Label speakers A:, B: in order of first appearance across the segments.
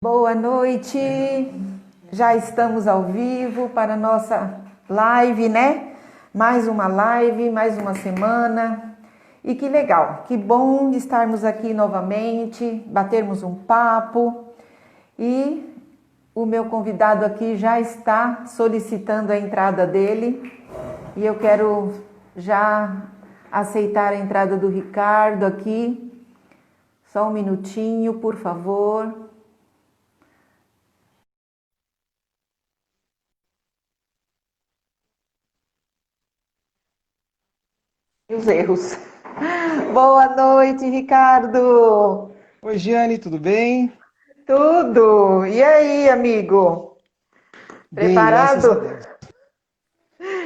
A: Boa noite, já estamos ao vivo para a nossa live, né? Mais uma live, mais uma semana. E que legal, que bom estarmos aqui novamente, batermos um papo. E o meu convidado aqui já está solicitando a entrada dele. E eu quero já aceitar a entrada do Ricardo aqui. Só um minutinho, por favor. E os erros. Boa noite, Ricardo.
B: Oi, Giane, tudo bem?
A: Tudo? E aí, amigo?
B: Bem, graças a
A: Preparado?
B: Deus.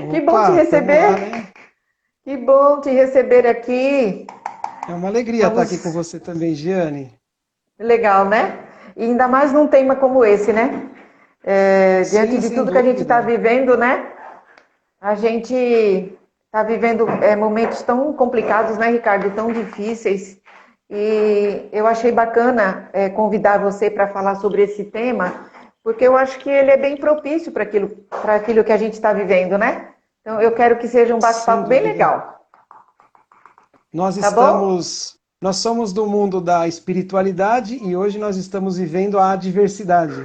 A: Que bom te
B: Opa, tamo lá,
A: receber.
B: né?
A: Que bom te receber aqui.
B: É uma alegria estar aqui com
A: Vamos.
B: você também, Giane.
A: Legal, né? E ainda mais num tema como esse, né? Diante
B: Sim,
A: de
B: sem
A: tudo que a gente está
B: dúvida.
A: vivendo, né? A gente está vivendo momentos tão complicados, né, Ricardo? Tão difíceis. E eu achei bacana convidar você para falar sobre esse tema, porque eu acho que ele é bem propício para aquilo que a gente está vivendo, né? Então eu quero que seja um
B: Sem
A: bate-papo bem
B: dúvida.
A: legal,
B: Nós
A: tá bom?
B: estamos, nós somos do mundo da espiritualidade e hoje nós estamos vivendo a adversidade.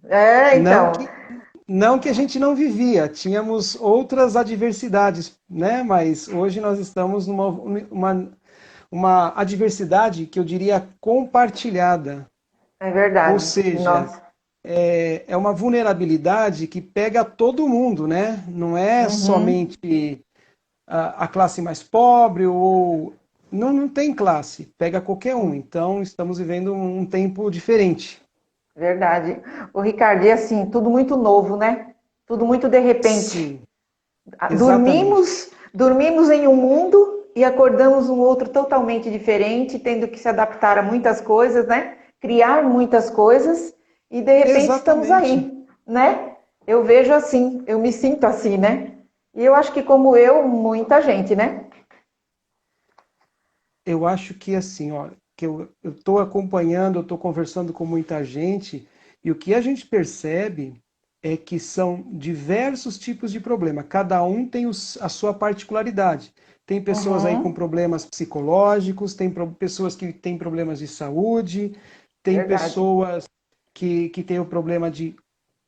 B: Não
A: Então,
B: que, não que a gente não vivia, tínhamos outras adversidades, né? Mas hoje nós estamos uma adversidade que eu diria compartilhada.
A: é
B: Ou
A: verdade.
B: seja,
A: Nossa.
B: é uma vulnerabilidade que pega todo mundo, né? Não é
A: Uhum.
B: somente a classe mais pobre ou. Não tem classe, pega qualquer um. Então, estamos vivendo um tempo diferente.
A: Verdade. O Ricardo, e assim, tudo muito novo, né? Tudo muito de repente.
B: Sim, exatamente.
A: Dormimos em um mundo e acordamos um outro totalmente diferente, tendo que se adaptar a muitas coisas, né? Criar muitas coisas e de repente estamos
B: Exatamente.
A: aí, né? Eu vejo assim, eu me sinto assim, né? E eu acho que como eu, muita gente, né?
B: Eu acho que assim, ó, que eu estou acompanhando, eu estou conversando com muita gente, e o que a gente percebe é que são diversos tipos de problema. Cada um tem a sua particularidade. Tem pessoas aí com
A: Uhum,
B: problemas psicológicos, tem pessoas que têm problemas de saúde, tem
A: verdade.
B: pessoas que têm o problema de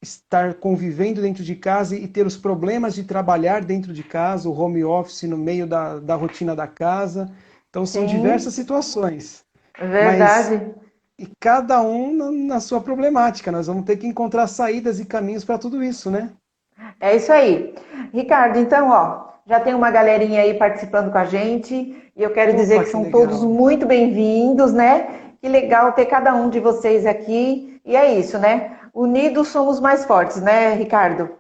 B: estar convivendo dentro de casa e ter os problemas de trabalhar dentro de casa, o home office no meio da rotina da casa. Então são diversas
A: Sim,
B: situações, mas
A: verdade.
B: e cada um na sua problemática. Nós vamos ter que encontrar saídas e caminhos para tudo isso, né?
A: É isso aí. Ricardo, então, ó, já tem uma galerinha aí participando com a gente e eu quero dizer
B: Opa,
A: que
B: que
A: são todos
B: legal.
A: muito bem-vindos, né? Que legal ter cada um de vocês aqui. E é isso, né? Unidos somos mais fortes, né, Ricardo?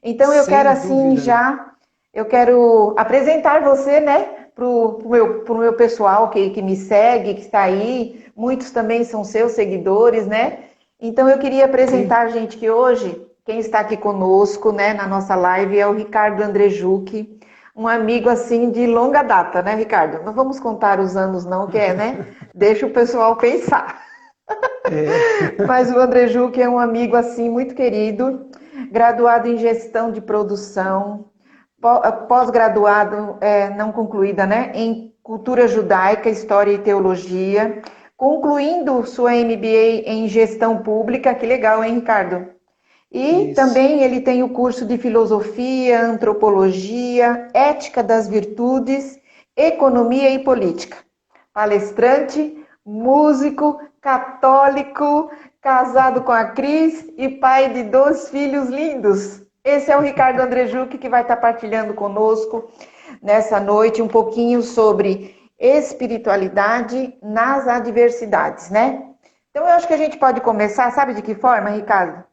A: Então eu quero
B: Sem
A: assim
B: dúvida.
A: já, eu quero apresentar você, né, pro meu pessoal que me segue, que está aí. Muitos também são seus seguidores, né? Então eu queria
B: Sim.
A: apresentar, gente, que hoje quem está aqui conosco, né, na nossa live é o Ricardo Andrejuc, um amigo assim de longa data, né, Ricardo? Não vamos contar os anos não, que é, né? Deixa o pessoal pensar.
B: É,
A: Mas o Andrejuc é um amigo assim muito querido, graduado em gestão de produção, pós-graduado, não concluída, né, em cultura judaica, história e teologia, concluindo sua MBA em gestão pública. Que legal, hein, Ricardo? E
B: isso.
A: também ele tem o curso de filosofia, antropologia, ética das virtudes, economia e política. Palestrante, músico, católico, casado com a Cris e pai de 2 filhos lindos. Esse é o Ricardo Andrejuc que vai estar partilhando conosco nessa noite um pouquinho sobre espiritualidade nas adversidades, né? Então eu acho que a gente pode começar, sabe de que forma, Ricardo?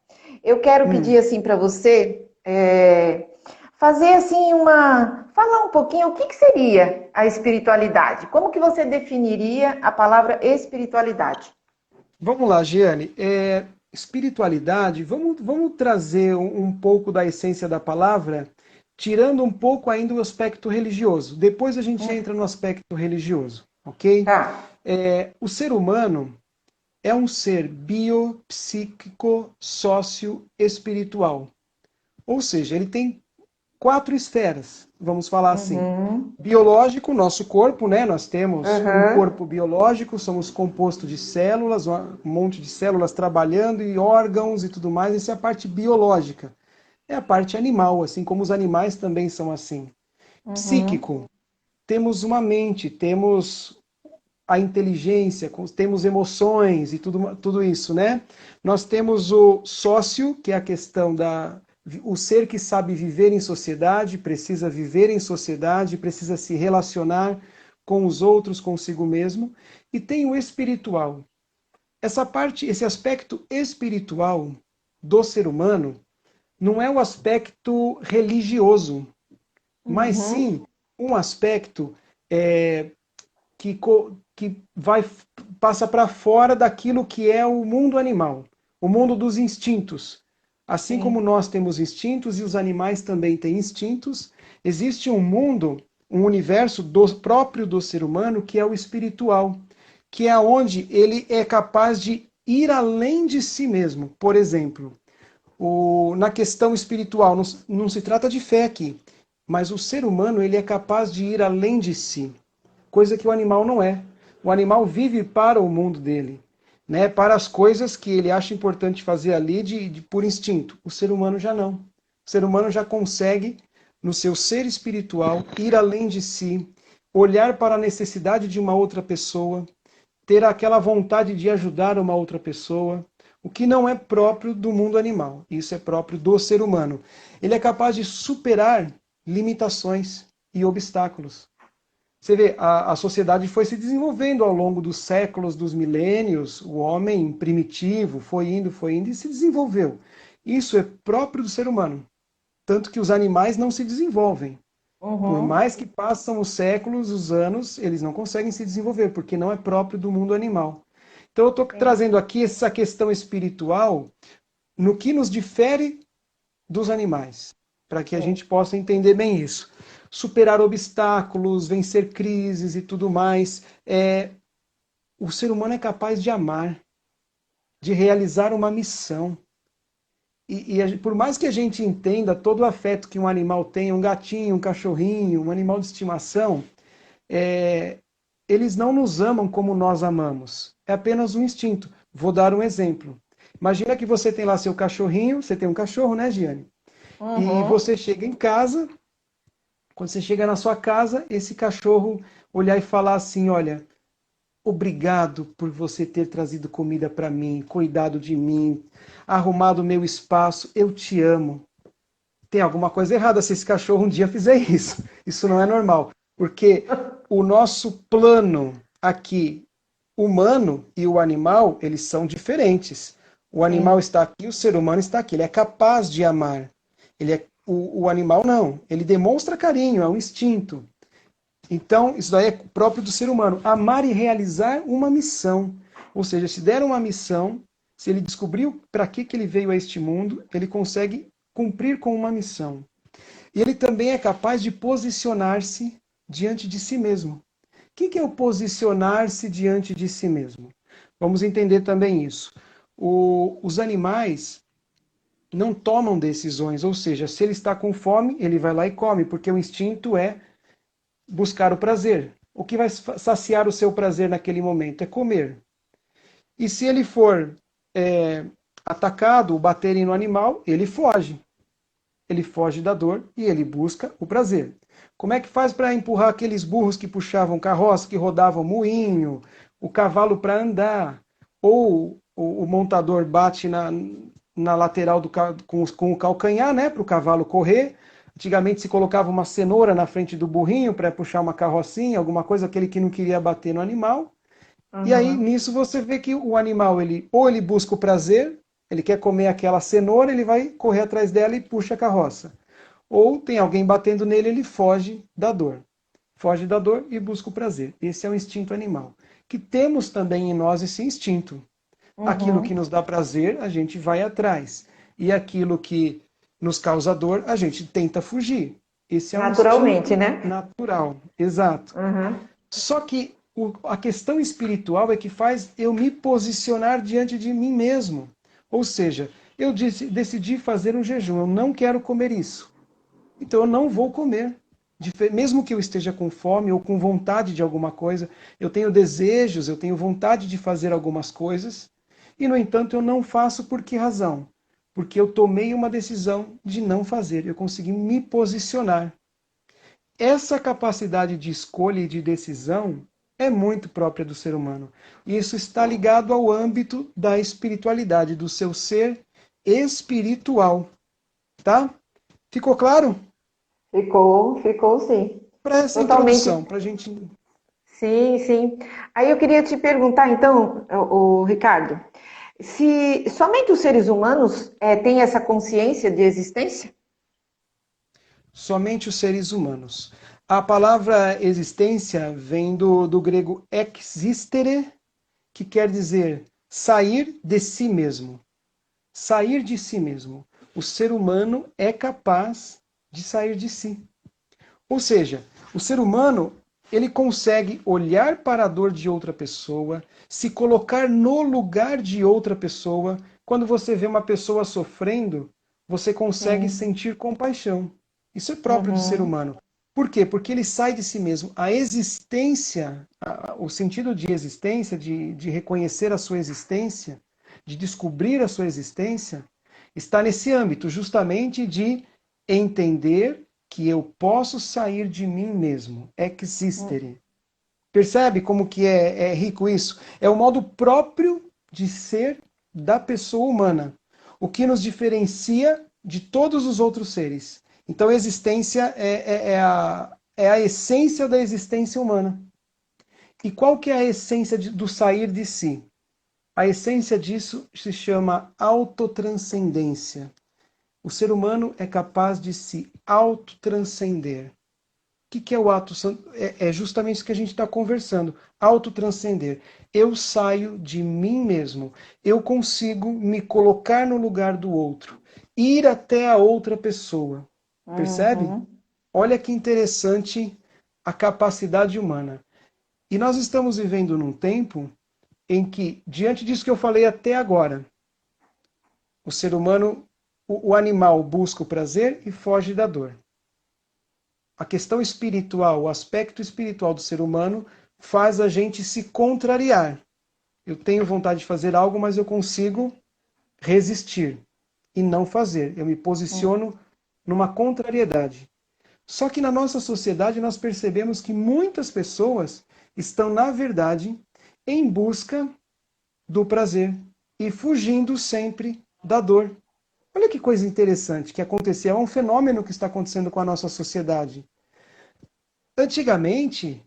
A: Eu quero pedir
B: Hum.
A: assim para você fazer assim falar um pouquinho o que seria a espiritualidade. Como que você definiria a palavra espiritualidade?
B: Vamos lá, Giane. Espiritualidade, vamos trazer um pouco da essência da palavra, tirando um pouco ainda o aspecto religioso. Depois a gente entra no aspecto religioso, ok?
A: Tá.
B: O ser humano, é um ser biopsíquico sócio-espiritual. Ou seja, ele tem 4 esferas, vamos falar assim.
A: Uhum.
B: Biológico, nosso corpo, né? Nós temos um
A: Uhum.
B: corpo biológico, somos compostos de células, um monte de células trabalhando e órgãos e tudo mais. Essa é a parte biológica. É a parte animal, assim como os animais também são assim.
A: Uhum.
B: Psíquico, temos uma mente, temos a inteligência, temos emoções e tudo isso, né? Nós temos o sócio, que é a questão o ser que sabe viver em sociedade, precisa viver em sociedade, precisa se relacionar com os outros, consigo mesmo, e tem o espiritual. Essa parte, esse aspecto espiritual do ser humano não é o aspecto religioso, mas
A: Uhum.
B: sim um aspecto é, que passa para fora daquilo que é o mundo animal, o mundo dos instintos. Assim como
A: Sim.
B: nós temos instintos e os animais também têm instintos, existe um mundo, um universo próprio do ser humano que é o espiritual, que é onde ele é capaz de ir além de si mesmo. Por exemplo, na questão espiritual, não se trata de fé aqui, mas o ser humano ele é capaz de ir além de si, coisa que o animal não é. O animal vive para o mundo dele, né? Para as coisas que ele acha importante fazer ali por instinto. O ser humano já não. O ser humano já consegue, no seu ser espiritual, ir além de si, olhar para a necessidade de uma outra pessoa, ter aquela vontade de ajudar uma outra pessoa, o que não é próprio do mundo animal. Isso é próprio do ser humano. Ele é capaz de superar limitações e obstáculos. Você vê, a sociedade foi se desenvolvendo ao longo dos séculos, dos milênios, o homem primitivo foi indo e se desenvolveu. Isso é próprio do ser humano. Tanto que os animais não se desenvolvem. Por
A: Uhum.
B: mais que passam os séculos, os anos, eles não conseguem se desenvolver, porque não é próprio do mundo animal. Então eu estou
A: Sim.
B: trazendo aqui essa questão espiritual no que nos difere dos animais, para que a
A: Sim.
B: gente possa entender bem isso. Superar obstáculos, vencer crises e tudo mais. O ser humano é capaz de amar, de realizar uma missão. Por mais que a gente entenda todo o afeto que um animal tem, um gatinho, um cachorrinho, um animal de estimação, é, eles não nos amam como nós amamos. É apenas um instinto. Vou dar um exemplo. Imagina que você tem lá seu cachorrinho, você tem um cachorro, né, Giane? E
A: Uhum.
B: você chega em casa, quando você chega na sua casa, esse cachorro olhar e falar assim: olha, obrigado por você ter trazido comida para mim, cuidado de mim, arrumado o meu espaço, eu te amo. Tem alguma coisa errada se esse cachorro um dia fizer isso. Isso não é normal, porque o nosso plano aqui, humano e o animal, eles são diferentes. O animal
A: Sim.
B: está aqui, o ser humano está aqui. Ele é capaz de amar. O animal não. Ele demonstra carinho, é um instinto. Então, isso daí é próprio do ser humano. Amar e realizar uma missão. Ou seja, se der uma missão, se ele descobriu para que ele veio a este mundo, ele consegue cumprir com uma missão. E ele também é capaz de posicionar-se diante de si mesmo. O que é o posicionar-se diante de si mesmo? Vamos entender também isso. Os animais não tomam decisões, ou seja, se ele está com fome, ele vai lá e come, porque o instinto é buscar o prazer. O que vai saciar o seu prazer naquele momento é comer. E se ele for é, atacado ou baterem no animal, ele foge. Ele foge da dor e ele busca o prazer. Como é que faz para empurrar aqueles burros que puxavam carroça, que rodavam moinho, o cavalo para andar? Ou o montador bate na lateral com o calcanhar, né, para o cavalo correr. Antigamente se colocava uma cenoura na frente do burrinho para puxar uma carrocinha, alguma coisa, aquele que não queria bater no animal. E aí,
A: Uhum.
B: nisso, você vê que o animal, ou ele busca o prazer, ele quer comer aquela cenoura, ele vai correr atrás dela e puxa a carroça. Ou tem alguém batendo nele, ele foge da dor. Foge da dor e busca o prazer. Esse é o instinto animal. Que temos também em nós esse instinto. Aquilo que
A: Uhum.
B: nos dá prazer, a gente vai atrás. E aquilo que nos causa dor, a gente tenta fugir. Esse é um
A: Naturalmente,
B: instinto
A: né?
B: natural. Exato.
A: Uhum.
B: Só que A questão espiritual é que faz eu me posicionar diante de mim mesmo. Ou seja, eu decidi fazer um jejum, eu não quero comer isso. Então eu não vou comer. Mesmo que eu esteja com fome ou com vontade de alguma coisa, eu tenho desejos, eu tenho vontade de fazer algumas coisas, e no entanto eu não faço por que razão? Porque eu tomei uma decisão de não fazer, eu consegui me posicionar. Essa capacidade de escolha e de decisão é muito própria do ser humano. E isso está ligado ao âmbito da espiritualidade, do seu ser espiritual. Tá? Ficou claro?
A: Ficou sim.
B: Para essa introdução,
A: Totalmente.
B: para a gente.
A: Sim, sim. Aí eu queria te perguntar, então, o Ricardo, se somente os seres humanos têm essa consciência de existência?
B: Somente os seres humanos. A palavra existência vem do grego existere, que quer dizer sair de si mesmo. Sair de si mesmo. O ser humano é capaz de sair de si. Ou seja, o ser humano, ele consegue olhar para a dor de outra pessoa, se colocar no lugar de outra pessoa. Quando você vê uma pessoa sofrendo, você consegue
A: Sim.
B: sentir compaixão. Isso é próprio do ser
A: Uhum.
B: humano. Por quê? Porque ele sai de si mesmo. A existência, o sentido de existência, de reconhecer a sua existência, de descobrir a sua existência, está nesse âmbito, justamente de entender que eu posso sair de mim mesmo. Existere. Percebe como que é rico isso? É o modo próprio de ser da pessoa humana. O que nos diferencia de todos os outros seres. Então, a existência é a essência da existência humana. E qual que é a essência do sair de si? A essência disso se chama autotranscendência. O ser humano é capaz de se autotranscender. O que é o auto? É justamente isso que a gente está conversando. Autotranscender. Eu saio de mim mesmo. Eu consigo me colocar no lugar do outro. Ir até a outra pessoa. Percebe?
A: Uhum.
B: Olha que interessante a capacidade humana. E nós estamos vivendo num tempo em que, diante disso que eu falei até agora, o ser humano, o animal busca o prazer e foge da dor. A questão espiritual, o aspecto espiritual do ser humano faz a gente se contrariar. Eu tenho vontade de fazer algo, mas eu consigo resistir e não fazer. Eu me posiciono numa contrariedade. Só que na nossa sociedade nós percebemos que muitas pessoas estão, na verdade, em busca do prazer e fugindo sempre da dor. Olha que coisa interessante que aconteceu, é um fenômeno que está acontecendo com a nossa sociedade. Antigamente,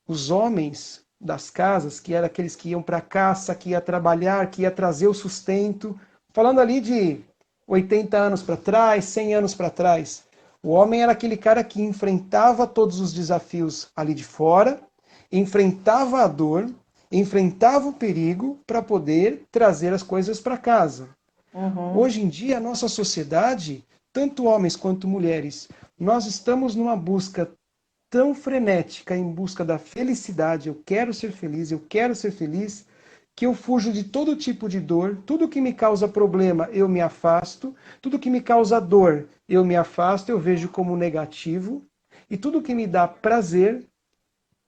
B: os homens das casas, que eram aqueles que iam para a caça, que ia trabalhar, que ia trazer o sustento, falando ali de 80 anos para trás, 100 anos para trás, o homem era aquele cara que enfrentava todos os desafios ali de fora, enfrentava a dor, enfrentava o perigo para poder trazer as coisas para casa.
A: Uhum.
B: Hoje em dia, a nossa sociedade, tanto homens quanto mulheres, nós estamos numa busca tão frenética em busca da felicidade, eu quero ser feliz, que eu fujo de todo tipo de dor, tudo que me causa problema eu me afasto, tudo que me causa dor eu me afasto, eu vejo como negativo, e tudo que me dá prazer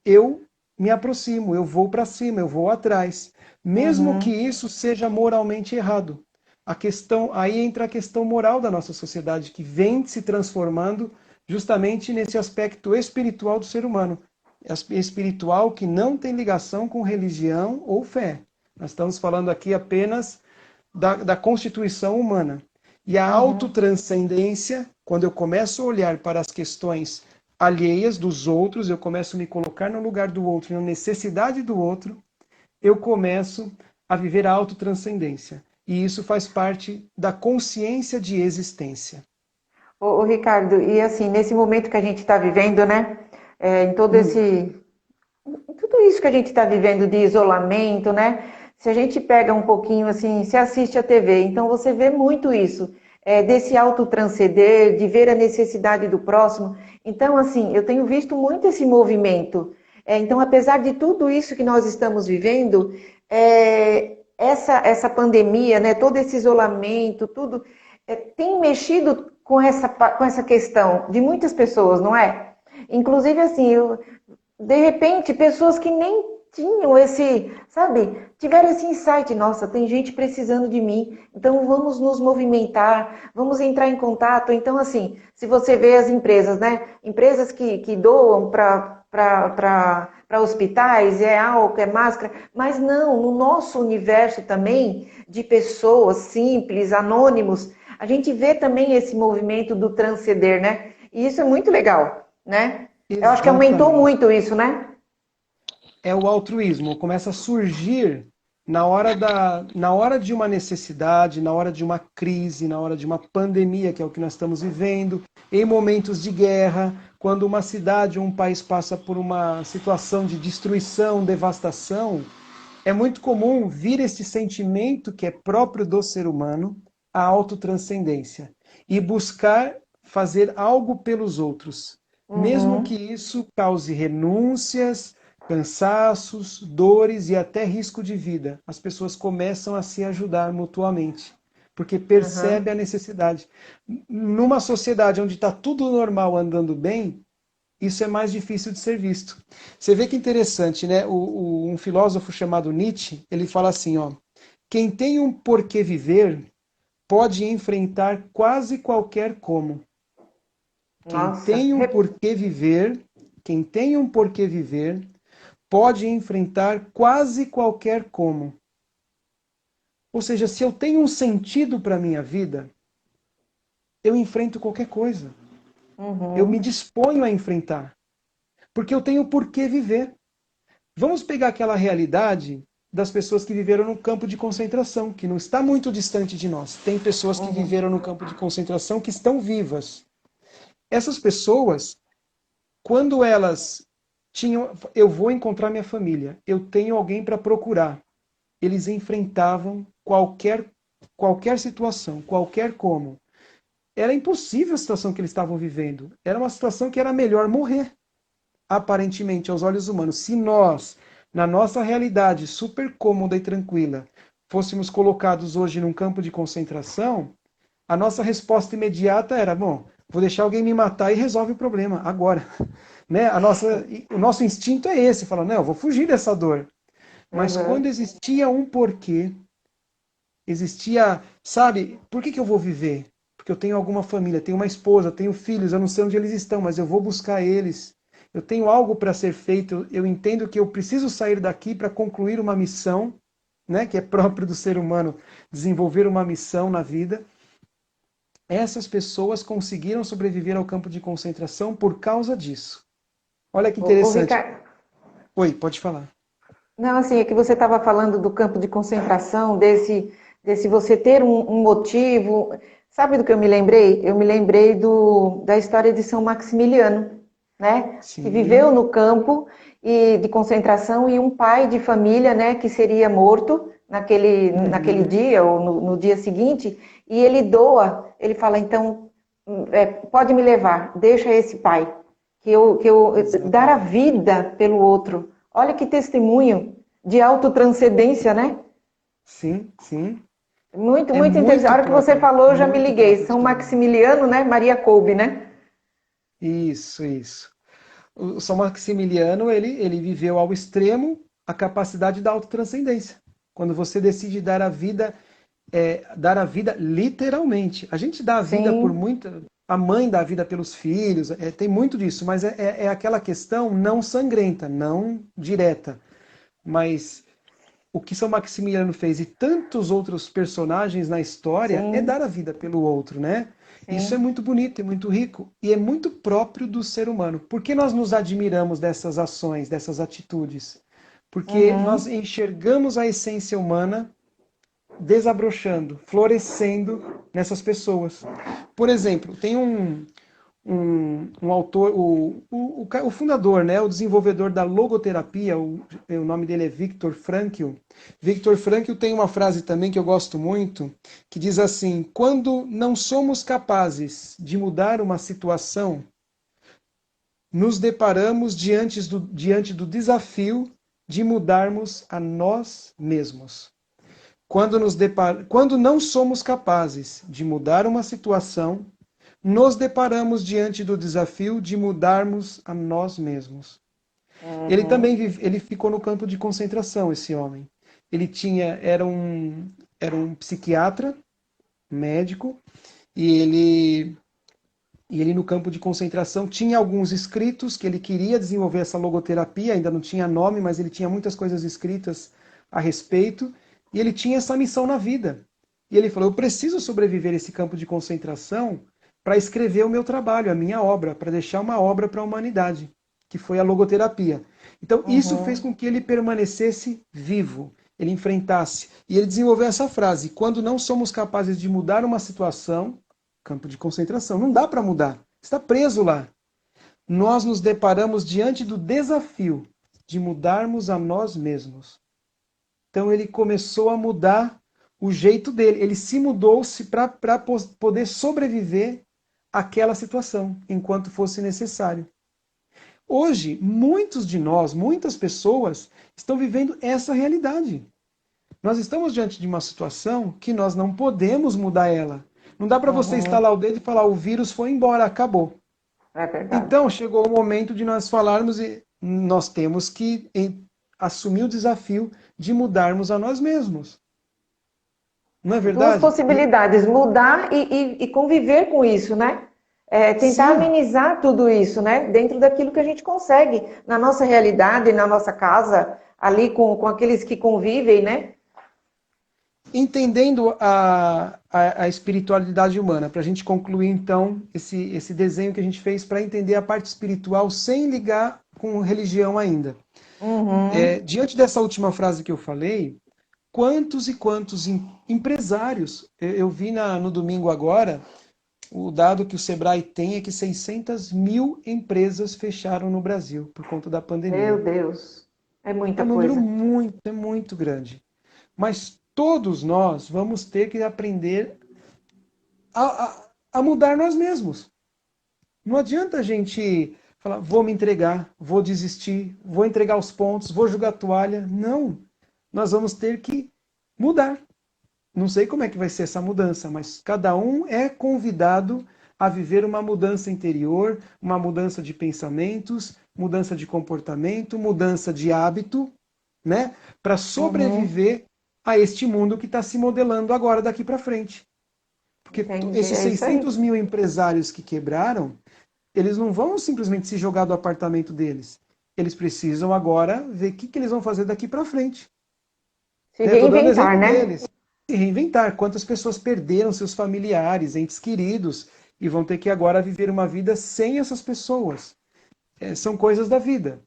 B: eu me aproximo, eu vou para cima, eu vou atrás, mesmo que
A: Uhum.
B: isso seja moralmente errado. A questão, aí entra a questão moral da nossa sociedade, que vem se transformando justamente nesse aspecto espiritual do ser humano. Espiritual que não tem ligação com religião ou fé. Nós estamos falando aqui apenas da constituição humana. E a
A: Uhum.
B: autotranscendência, quando eu começo a olhar para as questões alheias dos outros, eu começo a me colocar no lugar do outro, na necessidade do outro, eu começo a viver a autotranscendência. E isso faz parte da consciência de existência.
A: Ô, Ricardo, e assim, nesse momento que a gente está vivendo, né? Em todo
B: Hum,
A: esse tudo isso que a gente está vivendo de isolamento, né? Se a gente pega um pouquinho assim, se assiste a TV, então você vê muito isso, desse autotranscender, de ver a necessidade do próximo. Então, assim, eu tenho visto muito esse movimento. Então, apesar de tudo isso que nós estamos vivendo, essa pandemia, né, todo esse isolamento, tudo, tem mexido com essa questão de muitas pessoas, não é? Inclusive, assim, de repente, pessoas que nem tinham esse, sabe, tiveram esse insight, nossa, tem gente precisando de mim, então vamos nos movimentar, vamos entrar em contato. Então, assim, se você vê as empresas, né, empresas que doam para hospitais, é álcool, é máscara, mas não, no nosso universo também, de pessoas simples, anônimos, a gente vê também esse movimento do transcender, né, e isso é muito legal, né? Eu acho que aumentou
B: Exatamente.
A: muito isso, né?
B: É o altruísmo, começa a surgir na hora de uma necessidade, na hora de uma crise, na hora de uma pandemia, que é o que nós estamos vivendo, em momentos de guerra, quando uma cidade ou um país passa por uma situação de destruição, devastação, é muito comum vir esse sentimento que é próprio do ser humano, a autotranscendência, e buscar fazer algo pelos outros, mesmo que
A: Uhum,
B: isso cause renúncias, cansaços, dores e até risco de vida. As pessoas começam a se ajudar mutuamente, porque percebe
A: uhum.
B: a necessidade. Numa sociedade onde está tudo normal, andando bem, isso é mais difícil de ser visto. Você vê que interessante, né? Um filósofo chamado Nietzsche, ele fala assim, ó, quem tem um porquê viver pode enfrentar quase qualquer como. Quem
A: Nossa,
B: tem um porquê viver, quem tem um porquê viver, pode enfrentar quase qualquer como. Ou seja, se eu tenho um sentido para a minha vida, eu enfrento qualquer coisa. Eu me
A: uhum,
B: disponho a enfrentar, porque eu tenho por que viver. Vamos pegar aquela realidade das pessoas que viveram no campo de concentração, que não está muito distante de nós. Tem pessoas que
A: uhum,
B: viveram no campo de concentração que estão vivas. Essas pessoas, quando elas tinham, eu vou encontrar minha família, eu tenho alguém para procurar. Eles enfrentavam qualquer situação, qualquer como. Era impossível a situação que eles estavam vivendo. Era uma situação que era melhor morrer, aparentemente, aos olhos humanos. Se nós, na nossa realidade super cômoda e tranquila, fôssemos colocados hoje num campo de concentração, a nossa resposta imediata era, bom, vou deixar alguém me matar e resolve o problema agora. Né? O nosso instinto é esse, fala, não, eu vou fugir dessa dor. Mas quando
A: uhum.
B: existia um porquê, existia, sabe, por que eu vou viver? Porque eu tenho alguma família, tenho uma esposa, tenho filhos, eu não sei onde eles estão, mas eu vou buscar eles. Eu tenho algo para ser feito, eu entendo que eu preciso sair daqui para concluir uma missão, né, que é próprio do ser humano, desenvolver uma missão na vida. Essas pessoas conseguiram sobreviver ao campo de concentração por causa disso. Olha que
A: O
B: interessante.
A: Ricardo,
B: Oi, pode falar.
A: não, assim, é que você estava falando do campo de concentração, desse você ter um motivo. Sabe do que eu me lembrei? Eu me lembrei da história de São Maximiliano, né? Que viveu
B: Sim.
A: no campo de concentração e um pai de família, né, que seria morto naquele
B: Uhum.
A: dia ou no dia seguinte, e ele doa, ele fala, então, pode me levar, deixa esse pai, que eu dar a
B: Exatamente.
A: vida pelo outro. Olha que testemunho de autotranscendência, né?
B: Sim, sim.
A: Muito,
B: É
A: muito interessante. A hora que você falou, eu já me
B: muito
A: liguei.
B: próprio do
A: São
B: ser humano.
A: Maximiliano, né? Maria Kolbe, né?
B: Isso, isso. O São Maximiliano, ele viveu ao extremo a capacidade da autotranscendência. Quando você decide dar a vida literalmente. A gente dá a vida por
A: Sim.
B: muita. A mãe dá a vida pelos filhos, tem muito disso, mas é aquela questão não sangrenta, não direta. Mas o que São Maximiliano fez e tantos outros personagens na história é dar
A: Sim,
B: a vida pelo outro, né? Isso é
A: sim.
B: muito bonito, é muito rico e é muito próprio do ser humano. Por que nós nos admiramos dessas ações, dessas atitudes? Porque nós
A: Uhum.
B: enxergamos a essência humana desabrochando, florescendo nessas pessoas. Por exemplo, tem um autor, o fundador, né, o desenvolvedor da logoterapia, o nome dele é Viktor Frankl. Viktor Frankl tem uma frase também que eu gosto muito, que diz assim: quando não somos capazes de mudar uma situação, nos deparamos diante do desafio de mudarmos a nós mesmos. Quando não somos capazes de mudar uma situação, nos deparamos diante do desafio de mudarmos a nós mesmos. Ele
A: Uhum.
B: também ele ficou no campo de concentração, esse homem. Ele era um psiquiatra, médico, e ele no campo de concentração tinha alguns escritos que ele queria desenvolver essa logoterapia, ainda não tinha nome, mas ele tinha muitas coisas escritas a respeito, e ele tinha essa missão na vida. E ele falou: eu preciso sobreviver a esse campo de concentração para escrever o meu trabalho, a minha obra, para deixar uma obra para a humanidade, que foi a logoterapia. Então, isso fez
A: Uhum.
B: com que ele permanecesse vivo, ele enfrentasse. E ele desenvolveu essa frase: quando não somos capazes de mudar uma situação, campo de concentração, não dá para mudar, está preso lá. Nós nos deparamos diante do desafio de mudarmos a nós mesmos. Então ele começou a mudar o jeito dele, ele se mudou-se para poder sobreviver àquela situação, enquanto fosse necessário. Hoje, muitos de nós, muitas pessoas, estão vivendo essa realidade. Nós estamos diante de uma situação que nós não podemos mudar ela. Não dá para você
A: Uhum.
B: estalar o dedo e falar: o vírus foi embora, acabou.
A: É verdade.
B: Então, chegou o momento de nós falarmos e nós temos que assumir o desafio de mudarmos a nós mesmos. Não é
A: Duas
B: verdade?
A: possibilidades, mudar e conviver com isso, né? Tentar
B: Sim,
A: amenizar tudo isso, né? Dentro daquilo que a gente consegue, na nossa realidade, na nossa casa, ali com aqueles que convivem, né?
B: entendendo a espiritualidade humana, para a gente concluir então esse desenho que a gente fez para entender a parte espiritual sem ligar com religião ainda.
A: Uhum.
B: Diante dessa última frase que eu falei, quantos e quantos empresários, eu vi no domingo agora, o dado que o Sebrae tem é que 600 mil empresas fecharam no Brasil por conta da
A: Meu
B: pandemia.
A: Deus, é
B: É
A: muita
B: um número
A: coisa.
B: muito grande. Mas todos nós vamos ter que aprender a mudar nós mesmos. Não adianta a gente falar: vou me entregar, vou desistir, vou entregar os pontos, vou jogar a toalha. Não. Nós vamos ter que mudar. Não sei como é que vai ser essa mudança, mas cada um é convidado a viver uma mudança interior, uma mudança de pensamentos, mudança de comportamento, mudança de hábito, né? Para
A: Uhum.
B: sobreviver a este mundo que está se modelando agora daqui para frente. Porque
A: Entendi,
B: esses
A: é isso aí.
B: 600 mil empresários que quebraram, eles não vão simplesmente se jogar do apartamento deles. Eles precisam agora ver o que eles vão fazer daqui para frente.
A: Se
B: Estou dando
A: reinventar,
B: exemplo
A: né?
B: deles. Se reinventar. Quantas pessoas perderam seus familiares, entes queridos, e vão ter que agora viver uma vida sem essas pessoas. São coisas da vida.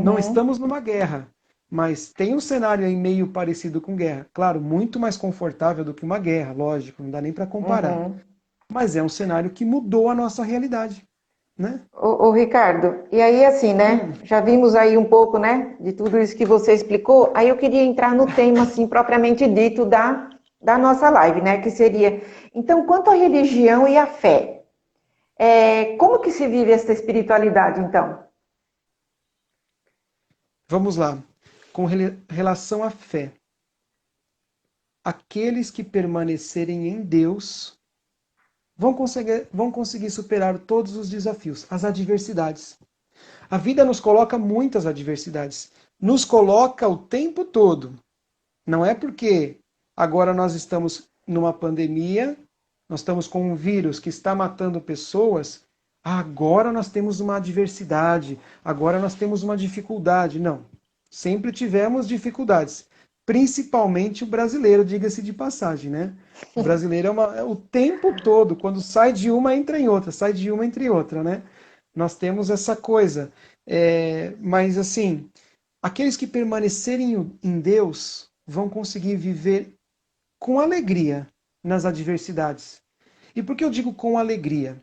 B: Não
A: Uhum.
B: estamos numa guerra, mas tem um cenário aí meio parecido com guerra. Claro, muito mais confortável do que uma guerra, lógico, não dá nem para comparar.
A: Uhum.
B: Mas é um cenário que mudou a nossa realidade, né?
A: Ô, Ricardo, e aí assim, né?
B: Hum,
A: Já vimos aí um pouco, né, de tudo isso que você explicou. Aí eu queria entrar no tema, assim, propriamente dito da nossa live, né? Que seria, então, quanto à religião e à fé, como que se vive essa espiritualidade, então?
B: vamos lá. Com relação à fé, aqueles que permanecerem em Deus vão conseguir superar todos os desafios, as adversidades. A vida nos coloca muitas adversidades. Nos coloca o tempo todo. Não é porque agora nós estamos numa pandemia, nós estamos com um vírus que está matando pessoas, agora nós temos uma adversidade, agora nós temos uma dificuldade. Não. Sempre tivemos dificuldades. Principalmente o brasileiro, diga-se de passagem, né? O brasileiro é o tempo todo, quando sai de uma, entra em outra, sai de uma, entra em outra, né? Nós temos essa coisa. Mas assim, aqueles que permanecerem em Deus vão conseguir viver com alegria nas adversidades. E por que eu digo com alegria?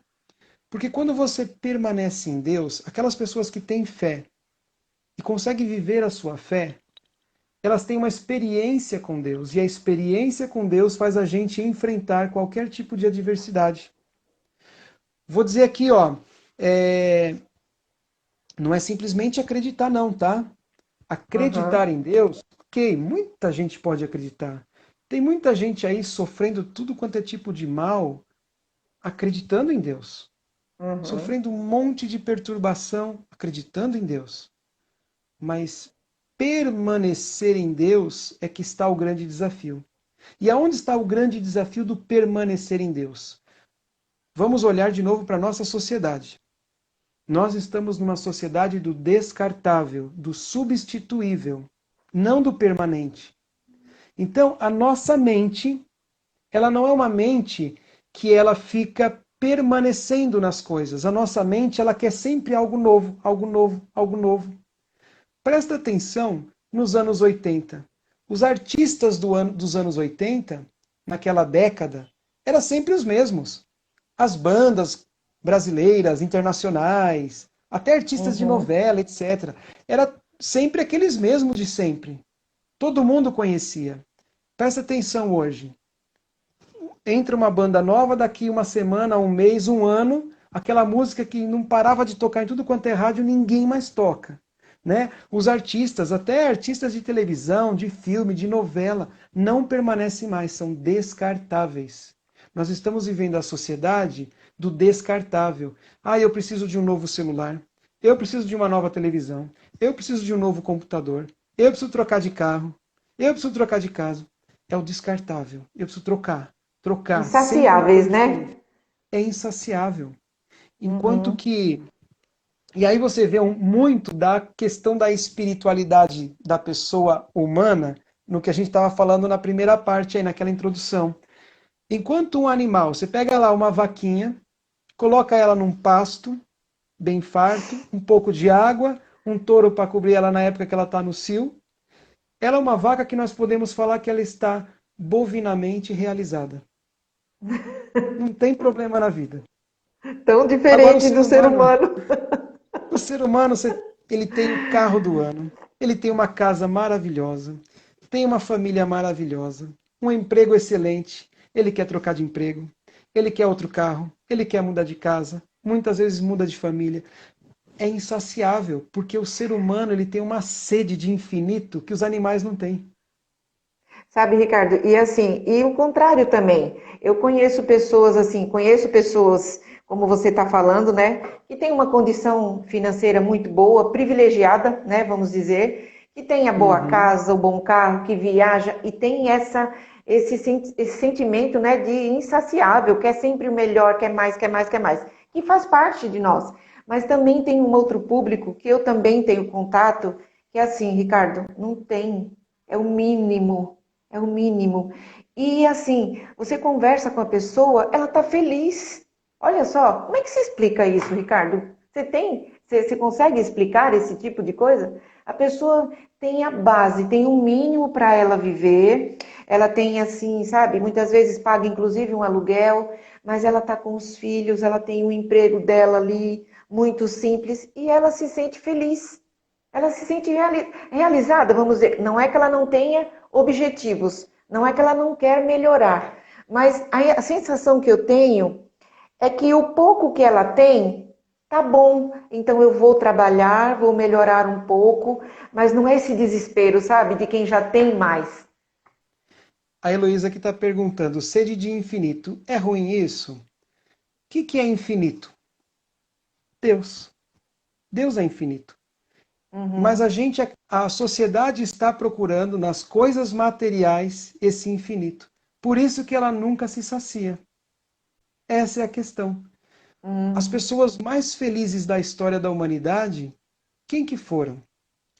B: Porque quando você permanece em Deus, aquelas pessoas que têm fé e conseguem viver a sua fé, elas têm uma experiência com Deus. E a experiência com Deus faz a gente enfrentar qualquer tipo de adversidade. Vou dizer aqui, ó, é, Não é simplesmente acreditar, não, tá?
A: Aham,
B: Acreditar em Deus, ok, muita gente pode acreditar. Tem muita gente aí sofrendo tudo quanto é tipo de mal, acreditando em Deus.
A: uhum.
B: Sofrendo um monte de perturbação, acreditando em Deus. Mas permanecer em Deus é que está o grande desafio. E aonde está o grande desafio do permanecer em Deus? Vamos olhar de novo para a nossa sociedade. Nós estamos numa sociedade do descartável, do substituível, não do permanente. Então, a nossa mente, ela não é uma mente que ela fica permanecendo nas coisas. A nossa mente, ela quer sempre algo novo, algo novo, algo novo. Presta atenção nos anos 80. Os artistas dos anos 80, naquela década, eram sempre os mesmos. As bandas brasileiras, internacionais, até artistas de
A: Uhum.
B: novela, etc. Era sempre aqueles mesmos de sempre. Todo mundo conhecia. Presta atenção hoje. Entra uma banda nova, daqui uma semana, um mês, um ano, aquela música que não parava de tocar em tudo quanto é rádio, ninguém mais toca. Né? Os artistas, até artistas de televisão, de filme, de novela, não permanecem mais, são descartáveis. Nós estamos vivendo a sociedade do descartável. Ah, eu preciso de um novo celular. Eu preciso de uma nova televisão. Eu preciso de um novo computador. Eu preciso trocar de carro. Eu preciso trocar de casa. É o descartável. Eu preciso trocar. Trocar. Sempre
A: Insaciáveis,
B: quero
A: né?
B: diferente. É insaciável. Enquanto
A: Uhum.
B: que e aí você vê muito da questão da espiritualidade da pessoa humana no que a gente estava falando na primeira parte aí, naquela introdução. Enquanto um animal, você pega lá uma vaquinha, coloca ela num pasto, bem farto, um pouco de água, um touro para cobrir ela na época que ela está no cio. Ela é uma vaca que nós podemos falar que ela está bovinamente realizada. Não tem problema na vida.
A: Tão
B: Agora
A: diferente do ser humano.
B: o ser humano, ele tem o carro do ano, ele tem uma casa maravilhosa, tem uma família maravilhosa, um emprego excelente, ele quer trocar de emprego, ele quer outro carro, ele quer mudar de casa, muitas vezes muda de família. É insaciável, porque o ser humano ele tem uma sede de infinito que os animais não têm.
A: Sabe, Ricardo? E assim, e o contrário também. Eu conheço pessoas assim, conheço pessoas, como você está falando, né, que tem uma condição financeira muito boa, privilegiada, né, vamos dizer, que tem a boa
B: Uhum.
A: casa, o bom carro, que viaja e tem esse sentimento, né, de insaciável, quer sempre o melhor, quer mais, quer mais, quer mais, que faz parte de nós. Mas também tem um outro público que eu também tenho contato, que é assim, Ricardo, não tem, é o mínimo. É o mínimo. E assim, você conversa com a pessoa, ela tá feliz. Olha só, como é que se explica isso, Ricardo? Você consegue explicar esse tipo de coisa? A pessoa tem a base, tem um mínimo para ela viver. Ela tem assim, sabe? Muitas vezes paga inclusive um aluguel, mas ela tá com os filhos, ela tem o emprego dela ali, muito simples, e ela se sente feliz. Ela se sente realizada, vamos dizer. Não é que ela não tenha objetivos, não é que ela não quer melhorar, mas a sensação que eu tenho é que o pouco que ela tem tá bom, então eu vou trabalhar, vou melhorar um pouco, mas não é esse desespero, sabe, de quem já tem mais.
B: A Heloísa que está perguntando, sede de infinito, é ruim isso? O que é infinito? Deus. Deus é infinito. Mas
A: Uhum,
B: a sociedade está procurando nas coisas materiais esse infinito. Por isso que ela nunca se sacia. Essa é a questão. As
A: uhum,
B: pessoas mais felizes da história da humanidade, quem que foram?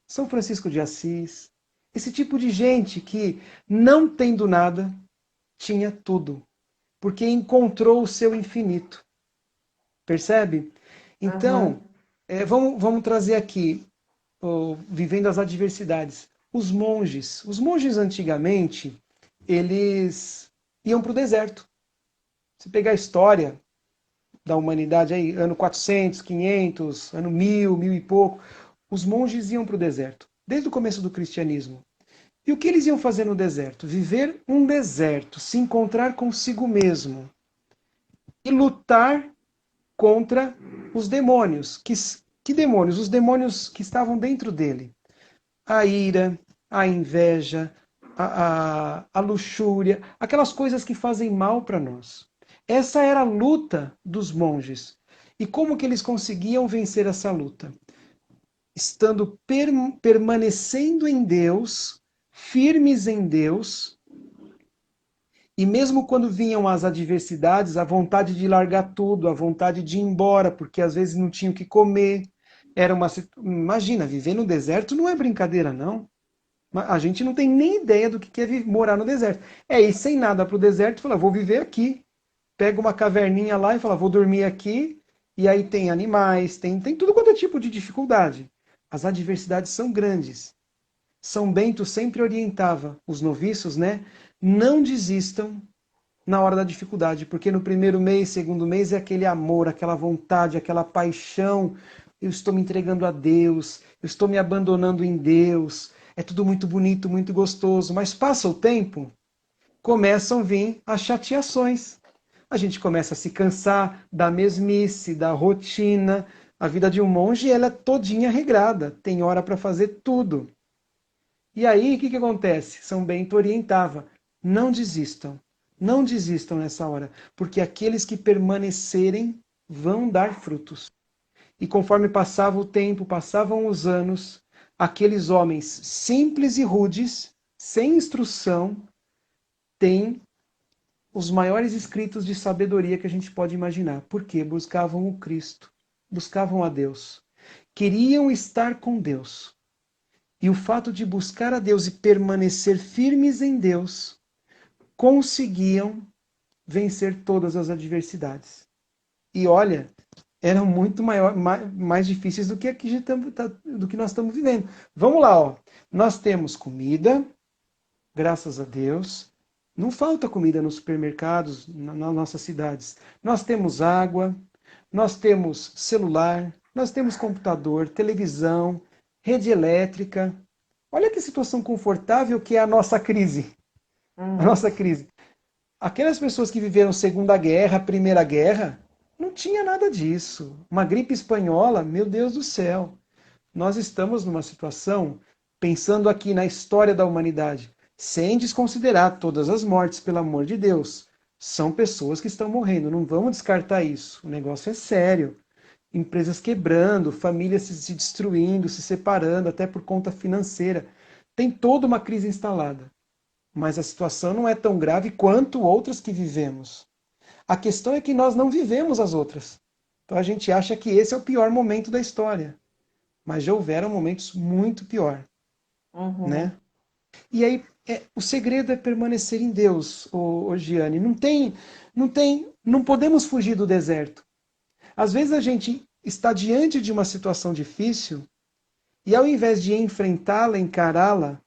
B: São Francisco de Assis. Esse tipo de gente que, não tendo nada, tinha tudo. Porque encontrou o seu infinito. Percebe?
A: uhum.
B: Então, vamos trazer aqui vivendo as adversidades. Os monges antigamente, eles iam para o deserto. Se pegar a história da humanidade aí, ano 400, 500, ano 1000, 1000 e pouco, os monges iam para o deserto, desde o começo do cristianismo. E o que eles iam fazer no deserto? Viver um deserto, se encontrar consigo mesmo e lutar contra os demônios, que Que demônios? Os demônios que estavam dentro dele. A ira, a inveja, a luxúria, aquelas coisas que fazem mal para nós. Essa era a luta dos monges. E como que eles conseguiam vencer essa luta? Estando permanecendo em Deus, firmes em Deus, e mesmo quando vinham as adversidades, a vontade de largar tudo, a vontade de ir embora, porque às vezes não tinham o que comer. Imagina, viver no deserto não é brincadeira, não. A gente não tem nem ideia do que é morar no deserto. É ir sem nada para o deserto e falar, vou viver aqui. Pega uma caverninha lá e fala, vou dormir aqui. E aí tem animais, tem tudo quanto é tipo de dificuldade. As adversidades são grandes. São Bento sempre orientava os noviços, né? Não desistam na hora da dificuldade, porque no primeiro mês, segundo mês é aquele amor, aquela vontade, aquela paixão. Eu estou me entregando a Deus, eu estou me abandonando em Deus. É tudo muito bonito, muito gostoso, mas passa o tempo, começam a vir as chateações. A gente começa a se cansar da mesmice, da rotina. A vida de um monge ela é todinha regrada, tem hora para fazer tudo. E aí, o que acontece? São Bento orientava, não desistam, não desistam nessa hora, porque aqueles que permanecerem vão dar frutos. E conforme passava o tempo, passavam os anos, aqueles homens simples e rudes, sem instrução, têm os maiores escritos de sabedoria que a gente pode imaginar. Porque buscavam o Cristo, buscavam a Deus, queriam estar com Deus. E o fato de buscar a Deus e permanecer firmes em Deus, conseguiam vencer todas as adversidades. E olha, eram muito mais difíceis do que do que nós estamos vivendo. Vamos lá, ó. Nós temos comida, graças a Deus. Não falta comida nos supermercados, nas nossas cidades. Nós temos água, nós temos celular, nós temos computador, televisão, rede elétrica. Olha que situação confortável que é a nossa crise. A
A: Uhum.
B: nossa crise. Aquelas pessoas que viveram Segunda Guerra, Primeira Guerra, não tinha nada disso. Uma gripe espanhola, meu Deus do céu. Nós estamos numa situação, pensando aqui na história da humanidade, sem desconsiderar todas as mortes, pelo amor de Deus. São pessoas que estão morrendo, não vamos descartar isso. O negócio é sério. Empresas quebrando, famílias se destruindo, se separando, até por conta financeira. Tem toda uma crise instalada. Mas a situação não é tão grave quanto outras que vivemos. A questão é que nós não vivemos as outras. Então a gente acha que esse é o pior momento da história. Mas já houveram momentos muito pior, né?
A: Uhum.
B: E aí o segredo é permanecer em Deus, Giane. Não podemos fugir do deserto. Às vezes a gente está diante de uma situação difícil e ao invés de enfrentá-la, encará-la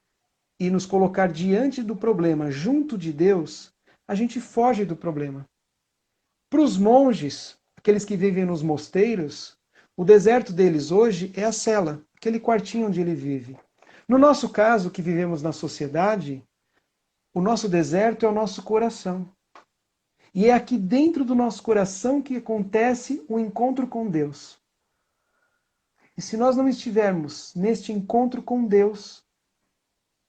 B: e nos colocar diante do problema, junto de Deus, a gente foge do problema. Para os monges, aqueles que vivem nos mosteiros, o deserto deles hoje é a cela, aquele quartinho onde ele vive. No nosso caso, que vivemos na sociedade, o nosso deserto é o nosso coração. E é aqui dentro do nosso coração que acontece o encontro com Deus. E se nós não estivermos neste encontro com Deus,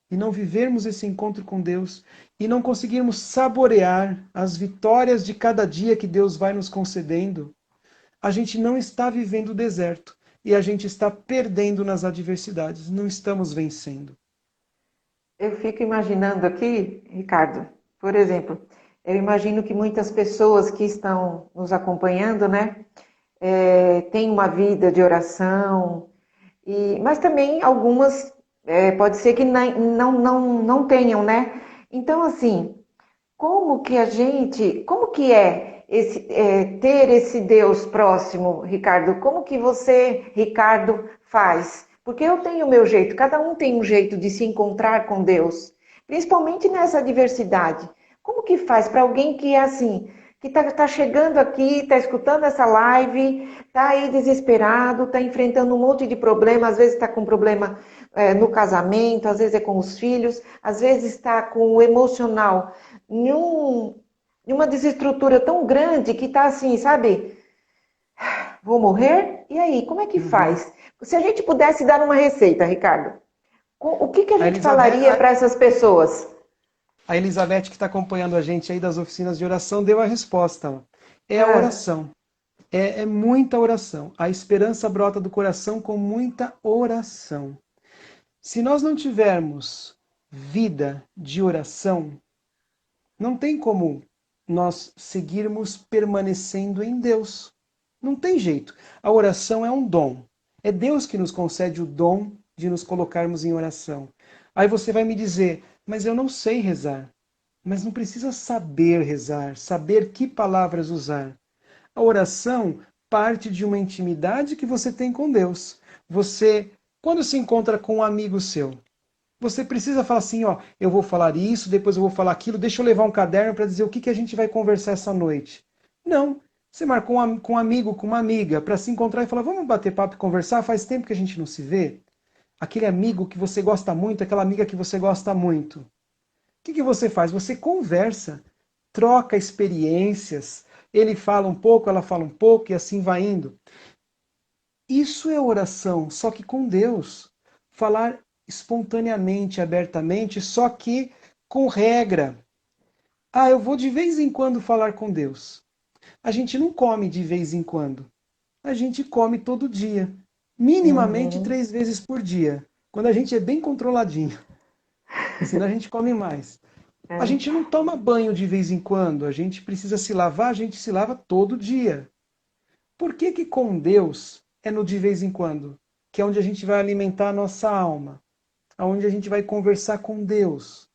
B: e não vivermos esse encontro com Deus, e não conseguirmos saborear as vitórias de cada dia que Deus vai nos concedendo, a gente não está vivendo o deserto. E a gente está perdendo nas adversidades, não estamos vencendo.
A: Eu fico imaginando aqui, Ricardo, por exemplo, eu imagino que muitas pessoas que estão nos acompanhando, né, têm uma vida de oração, mas também algumas pode ser que não tenham, né? Então, assim, como que é ter esse Deus próximo, Ricardo? Como que você, Ricardo, faz? Porque eu tenho o meu jeito, cada um tem um jeito de se encontrar com Deus, principalmente nessa diversidade. Como que faz para alguém que é assim, que tá chegando aqui, está escutando essa live, está aí desesperado, está enfrentando um monte de problema, às vezes está com problema no casamento, às vezes é com os filhos, às vezes está com o emocional em uma desestrutura tão grande que tá assim, sabe? Vou morrer? E aí, como é que faz? Se a gente pudesse dar uma receita, Ricardo, o que a gente falaria para essas pessoas?
B: A Elizabeth, que está acompanhando a gente aí das oficinas de oração, deu a resposta. Ó. É a
A: Ah,
B: oração. É muita oração. A esperança brota do coração com muita oração. Se nós não tivermos vida de oração, não tem como nós seguirmos permanecendo em Deus. Não tem jeito. A oração é um dom. É Deus que nos concede o dom de nos colocarmos em oração. Aí você vai me dizer, mas eu não sei rezar. Mas não precisa saber rezar, saber que palavras usar. A oração parte de uma intimidade que você tem com Deus. Você, quando se encontra com um amigo seu, você precisa falar assim, ó, eu vou falar isso, depois eu vou falar aquilo, deixa eu levar um caderno para dizer o que a gente vai conversar essa noite. Não. Você marcou com um amigo, com uma amiga, para se encontrar e falar, vamos bater papo e conversar? Faz tempo que a gente não se vê. Aquele amigo que você gosta muito, aquela amiga que você gosta muito. O que você faz? Você conversa, troca experiências, ele fala um pouco, ela fala um pouco e assim vai indo. Isso é oração, só que com Deus. Falar espontaneamente, abertamente, só que com regra. Ah, eu vou de vez em quando falar com Deus. A gente não come de vez em quando. A gente come todo dia. Minimamente
A: uhum,
B: 3 vezes por dia. Quando a gente é bem controladinho. Senão a gente come mais. A
A: é,
B: gente não toma banho de vez em quando. A gente precisa se lavar, a gente se lava todo dia. Por que que com Deus é no de vez em quando? Que é onde a gente vai alimentar a nossa alma, aonde a gente vai conversar com Deus,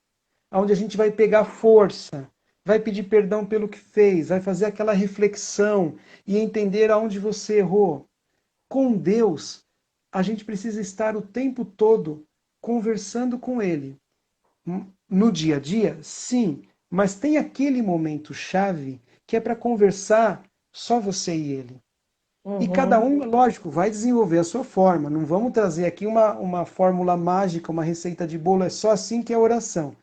B: aonde a gente vai pegar força, vai pedir perdão pelo que fez, vai fazer aquela reflexão e entender aonde você errou. Com Deus, a gente precisa estar o tempo todo conversando com Ele. No dia a dia, sim, mas tem aquele momento chave que é para conversar só você e Ele. E cada
A: uhum,
B: um, lógico, vai desenvolver a sua forma. Não vamos trazer aqui uma fórmula mágica, uma receita de bolo, é só assim que é a oração.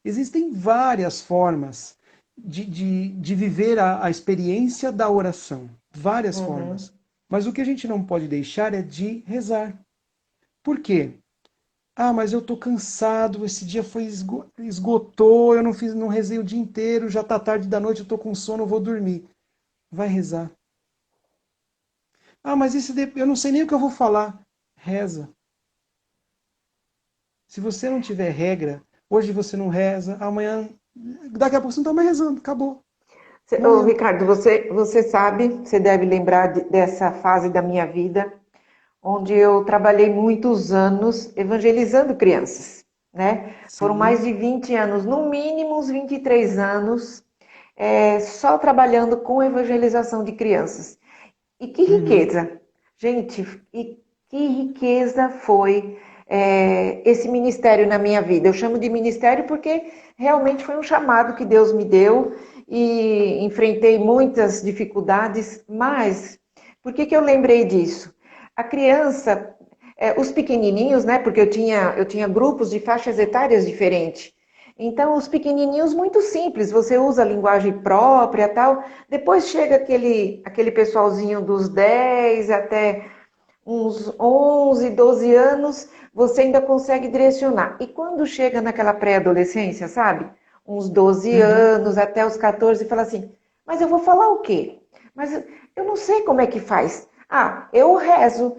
B: Existem várias formas de viver a experiência da oração. Várias
A: uhum.
B: formas. Mas o que a gente não pode deixar é de rezar. Por quê? Ah, mas eu estou cansado, esse dia foi esgotou, eu não rezei o dia inteiro, já está tarde da noite, eu estou com sono, eu vou dormir. Vai rezar. Ah, mas eu não sei nem o que eu vou falar. Reza. Se você não tiver regra, hoje você não reza, amanhã, daqui a pouco você não está mais rezando, acabou.
A: Ô,
B: Morreu.
A: Ricardo, você sabe, você deve lembrar dessa fase da minha vida, onde eu trabalhei muitos anos evangelizando crianças, né? Foram mais
B: Sim.
A: de 20 anos, no mínimo uns 23 anos, só trabalhando com evangelização de crianças. E que
B: Uhum.
A: riqueza, gente, e que riqueza foi esse ministério na minha vida. Eu chamo de ministério porque realmente foi um chamado que Deus me deu e enfrentei muitas dificuldades, mas por que eu lembrei disso? A criança, os pequenininhos, né? Porque eu tinha grupos de faixas etárias diferentes. Então, os pequenininhos, muito simples, você usa a linguagem própria tal. Depois chega aquele pessoalzinho dos 10 até uns 11, 12 anos, você ainda consegue direcionar. E quando chega naquela pré-adolescência, sabe? Uns 12
B: Uhum.
A: anos até os 14, fala assim: mas eu vou falar o quê? Mas eu não sei como é que faz. Ah, eu rezo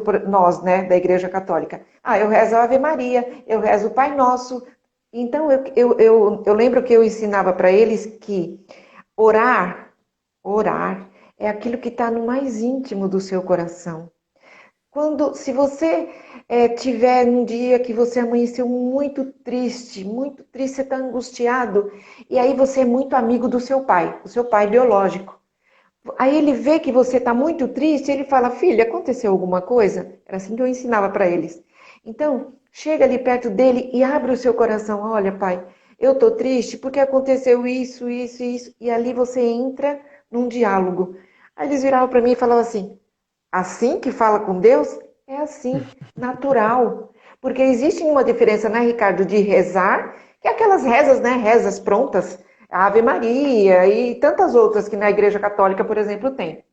A: por nós, né, da Igreja Católica. Ah, eu rezo a Ave Maria, eu rezo o Pai Nosso. Então, eu lembro que eu ensinava para eles que orar, orar, é aquilo que está no mais íntimo do seu coração. Se você tiver um dia que você amanheceu muito triste, você está angustiado, e aí você é muito amigo do seu pai, o seu pai biológico. Aí ele vê que você está muito triste, ele fala: filha, aconteceu alguma coisa? Era assim que eu ensinava para eles. Então, chega ali perto dele e abre o seu coração. Olha, pai, eu estou triste porque aconteceu isso, isso, isso. E ali você entra num diálogo. Aí eles viravam para mim e falavam assim: assim que fala com Deus? É assim, natural. Porque existe uma diferença, né, Ricardo, de rezar, que é aquelas rezas, né, rezas prontas, a Ave Maria e tantas outras que na Igreja Católica, por exemplo, tem.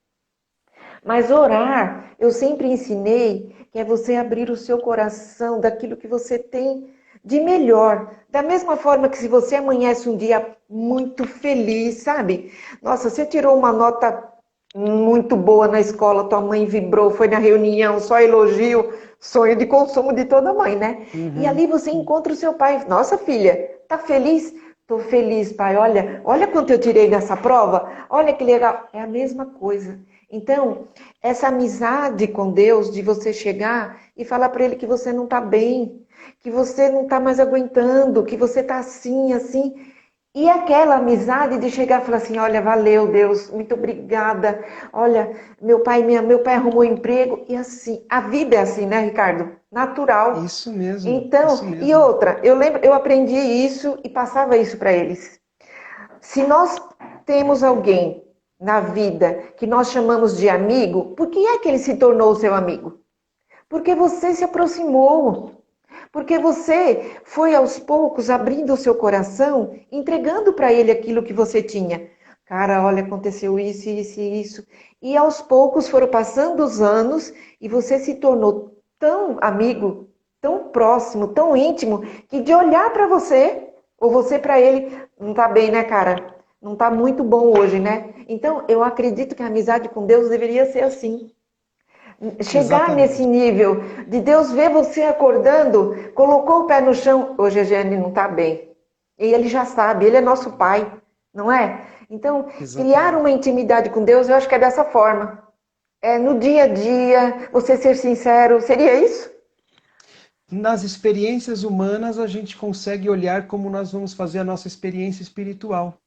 A: Mas orar, eu sempre ensinei que é você abrir o seu coração daquilo que você tem de melhor. Da mesma forma que se você amanhece um dia muito feliz, sabe? Nossa, você tirou uma nota muito boa na escola, tua mãe vibrou, foi na reunião, só elogio, sonho de consumo de toda mãe, né? E
B: Uhum.
A: ali você encontra o seu pai. Nossa, filha, tá feliz? Tô feliz, pai. Olha quanto eu tirei nessa prova. Olha que legal. É a mesma coisa. Então, essa amizade com Deus, de você chegar e falar para ele que você não tá bem, que você não tá mais aguentando, que você tá assim, assim. E aquela amizade de chegar e falar assim, olha, valeu Deus, muito obrigada. Olha, meu pai arrumou um emprego. E assim, a vida é assim, né, Ricardo? Natural.
B: Isso mesmo,
A: Então,
B: isso
A: e
B: mesmo.
A: outra, eu lembro, eu aprendi isso e passava isso para eles. Se nós temos alguém na vida que nós chamamos de amigo, por que é que ele se tornou seu amigo? Porque você se aproximou. Porque você foi aos poucos abrindo o seu coração, entregando para ele aquilo que você tinha. Cara, olha, aconteceu isso, isso e isso. E aos poucos foram passando os anos e você se tornou tão amigo, tão próximo, tão íntimo, que de olhar para você, ou você para ele, não tá bem, né, cara? Não tá muito bom hoje, né? Então, eu acredito que a amizade com Deus deveria ser assim. Chegar nesse
B: Exatamente.
A: nível de Deus ver você acordando, colocou o pé no chão, hoje a Giane não está bem. E ele já sabe, ele é nosso pai, não é? Então, criar uma
B: Exatamente.
A: intimidade com Deus, eu acho que é dessa forma. É no dia a dia, você ser sincero, seria isso?
B: Nas experiências humanas, a gente consegue olhar como nós vamos fazer a nossa experiência espiritual.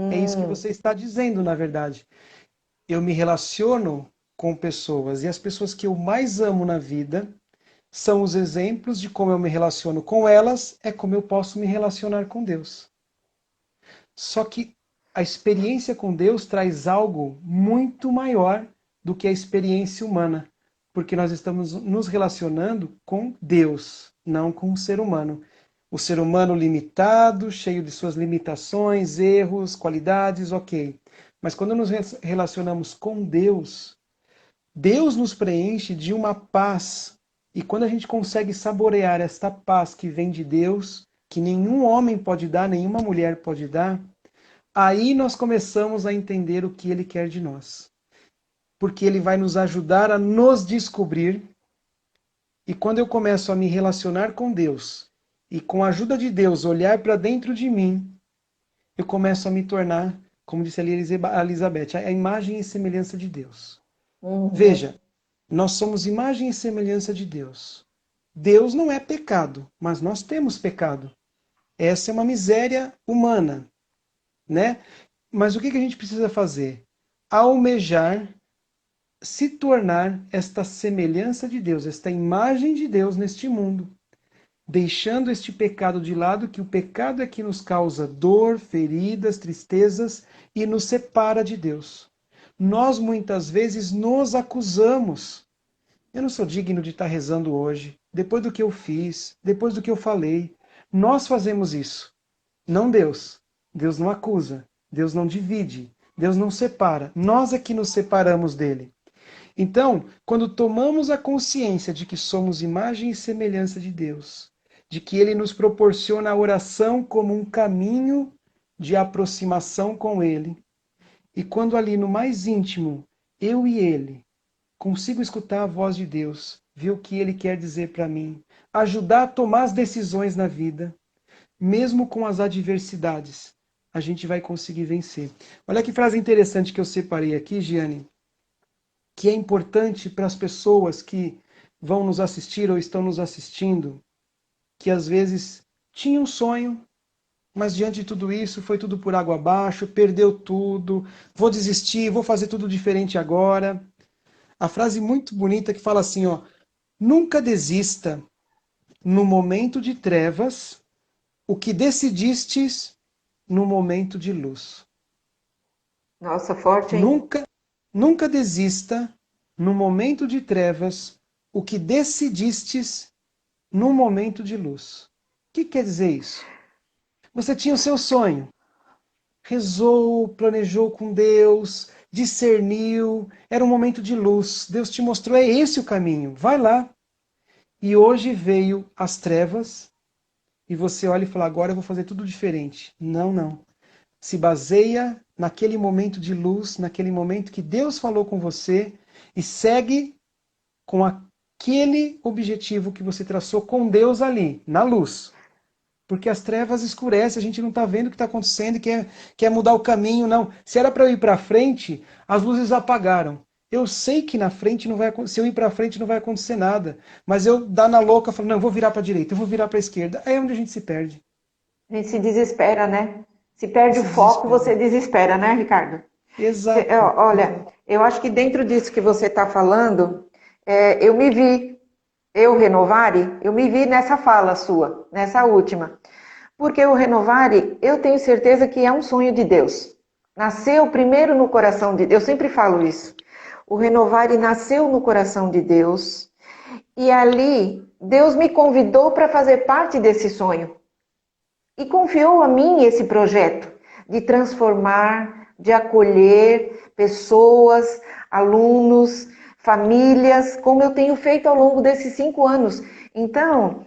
B: É isso que
A: Hum,
B: você está dizendo, na verdade. Eu me relaciono com pessoas e as pessoas que eu mais amo na vida são os exemplos de como eu me relaciono com elas, é como eu posso me relacionar com Deus. Só que a experiência com Deus traz algo muito maior do que a experiência humana, porque nós estamos nos relacionando com Deus, não com o ser humano. O ser humano limitado, cheio de suas limitações, erros, qualidades, ok. Mas quando nos relacionamos com Deus, Deus nos preenche de uma paz. E quando a gente consegue saborear esta paz que vem de Deus, que nenhum homem pode dar, nenhuma mulher pode dar, aí nós começamos a entender o que ele quer de nós. Porque ele vai nos ajudar a nos descobrir. E quando eu começo a me relacionar com Deus, e com a ajuda de Deus olhar para dentro de mim, eu começo a me tornar, como disse ali a Elizabeth, a imagem e semelhança de Deus.
A: uhum.
B: Veja, nós somos imagem e semelhança de Deus. Deus não é pecado, mas nós temos pecado. Essa é uma miséria humana, né? Mas o que a gente precisa fazer? Almejar se tornar esta semelhança de Deus, esta imagem de Deus neste mundo, deixando este pecado de lado, que o pecado é que nos causa dor, feridas, tristezas e nos separa de Deus. Nós muitas vezes nos acusamos. Eu não sou digno de estar rezando hoje, depois do que eu fiz, depois do que eu falei. Nós fazemos isso, não Deus. Deus não acusa, Deus não divide, Deus não separa. Nós é que nos separamos dele. Então, quando tomamos a consciência de que somos imagem e semelhança de Deus, de que ele nos proporciona a oração como um caminho de aproximação com ele, e quando ali no mais íntimo, eu e ele, consigo escutar a voz de Deus, ver o que ele quer dizer para mim, ajudar a tomar as decisões na vida, mesmo com as adversidades, a gente vai conseguir vencer. Olha que frase interessante que eu separei aqui, Giane, que é importante para as pessoas que vão nos assistir ou estão nos assistindo, que às vezes tinham um sonho, mas diante de tudo isso foi tudo por água abaixo, perdeu tudo, vou desistir, vou fazer tudo diferente agora. A frase muito bonita que fala assim, ó: nunca desista no momento de trevas o que decidistes no momento de luz.
A: Nossa, forte, hein?
B: Nunca, nunca desista no momento de trevas o que decidistes no momento de luz. O que quer dizer isso? Você tinha o seu sonho, rezou, planejou com Deus, discerniu, era um momento de luz. Deus te mostrou, é esse o caminho, vai lá. E hoje veio as trevas, e você olha e fala, agora eu vou fazer tudo diferente. Não, não. Se baseia naquele momento de luz, naquele momento que Deus falou com você, e segue com aquele objetivo que você traçou com Deus ali, na luz. Porque as trevas escurecem, a gente não está vendo o que está acontecendo, quer mudar o caminho, não. Se era para eu ir para frente, as luzes apagaram. Eu sei que na frente não vai, se eu ir para frente não vai acontecer nada, mas eu dá na louca, falo, não, eu vou virar para a direita, eu vou virar para a esquerda. Aí é onde a gente se perde.
A: A gente se desespera, né? Se perde o
B: Se
A: foco,
B: desespera.
A: você desespera, né, Ricardo?
B: Exato.
A: Olha, eu acho que dentro disso que você está falando, eu me vi, eu, Renovare, eu me vi nessa fala sua, nessa última. Porque o Renovare, eu tenho certeza que é um sonho de Deus. Nasceu primeiro no coração de Deus, eu sempre falo isso. O Renovare nasceu no coração de Deus, e ali Deus me convidou para fazer parte desse sonho. E confiou a mim esse projeto de transformar, de acolher pessoas, alunos, famílias, como eu tenho feito ao longo desses 5 anos. Então,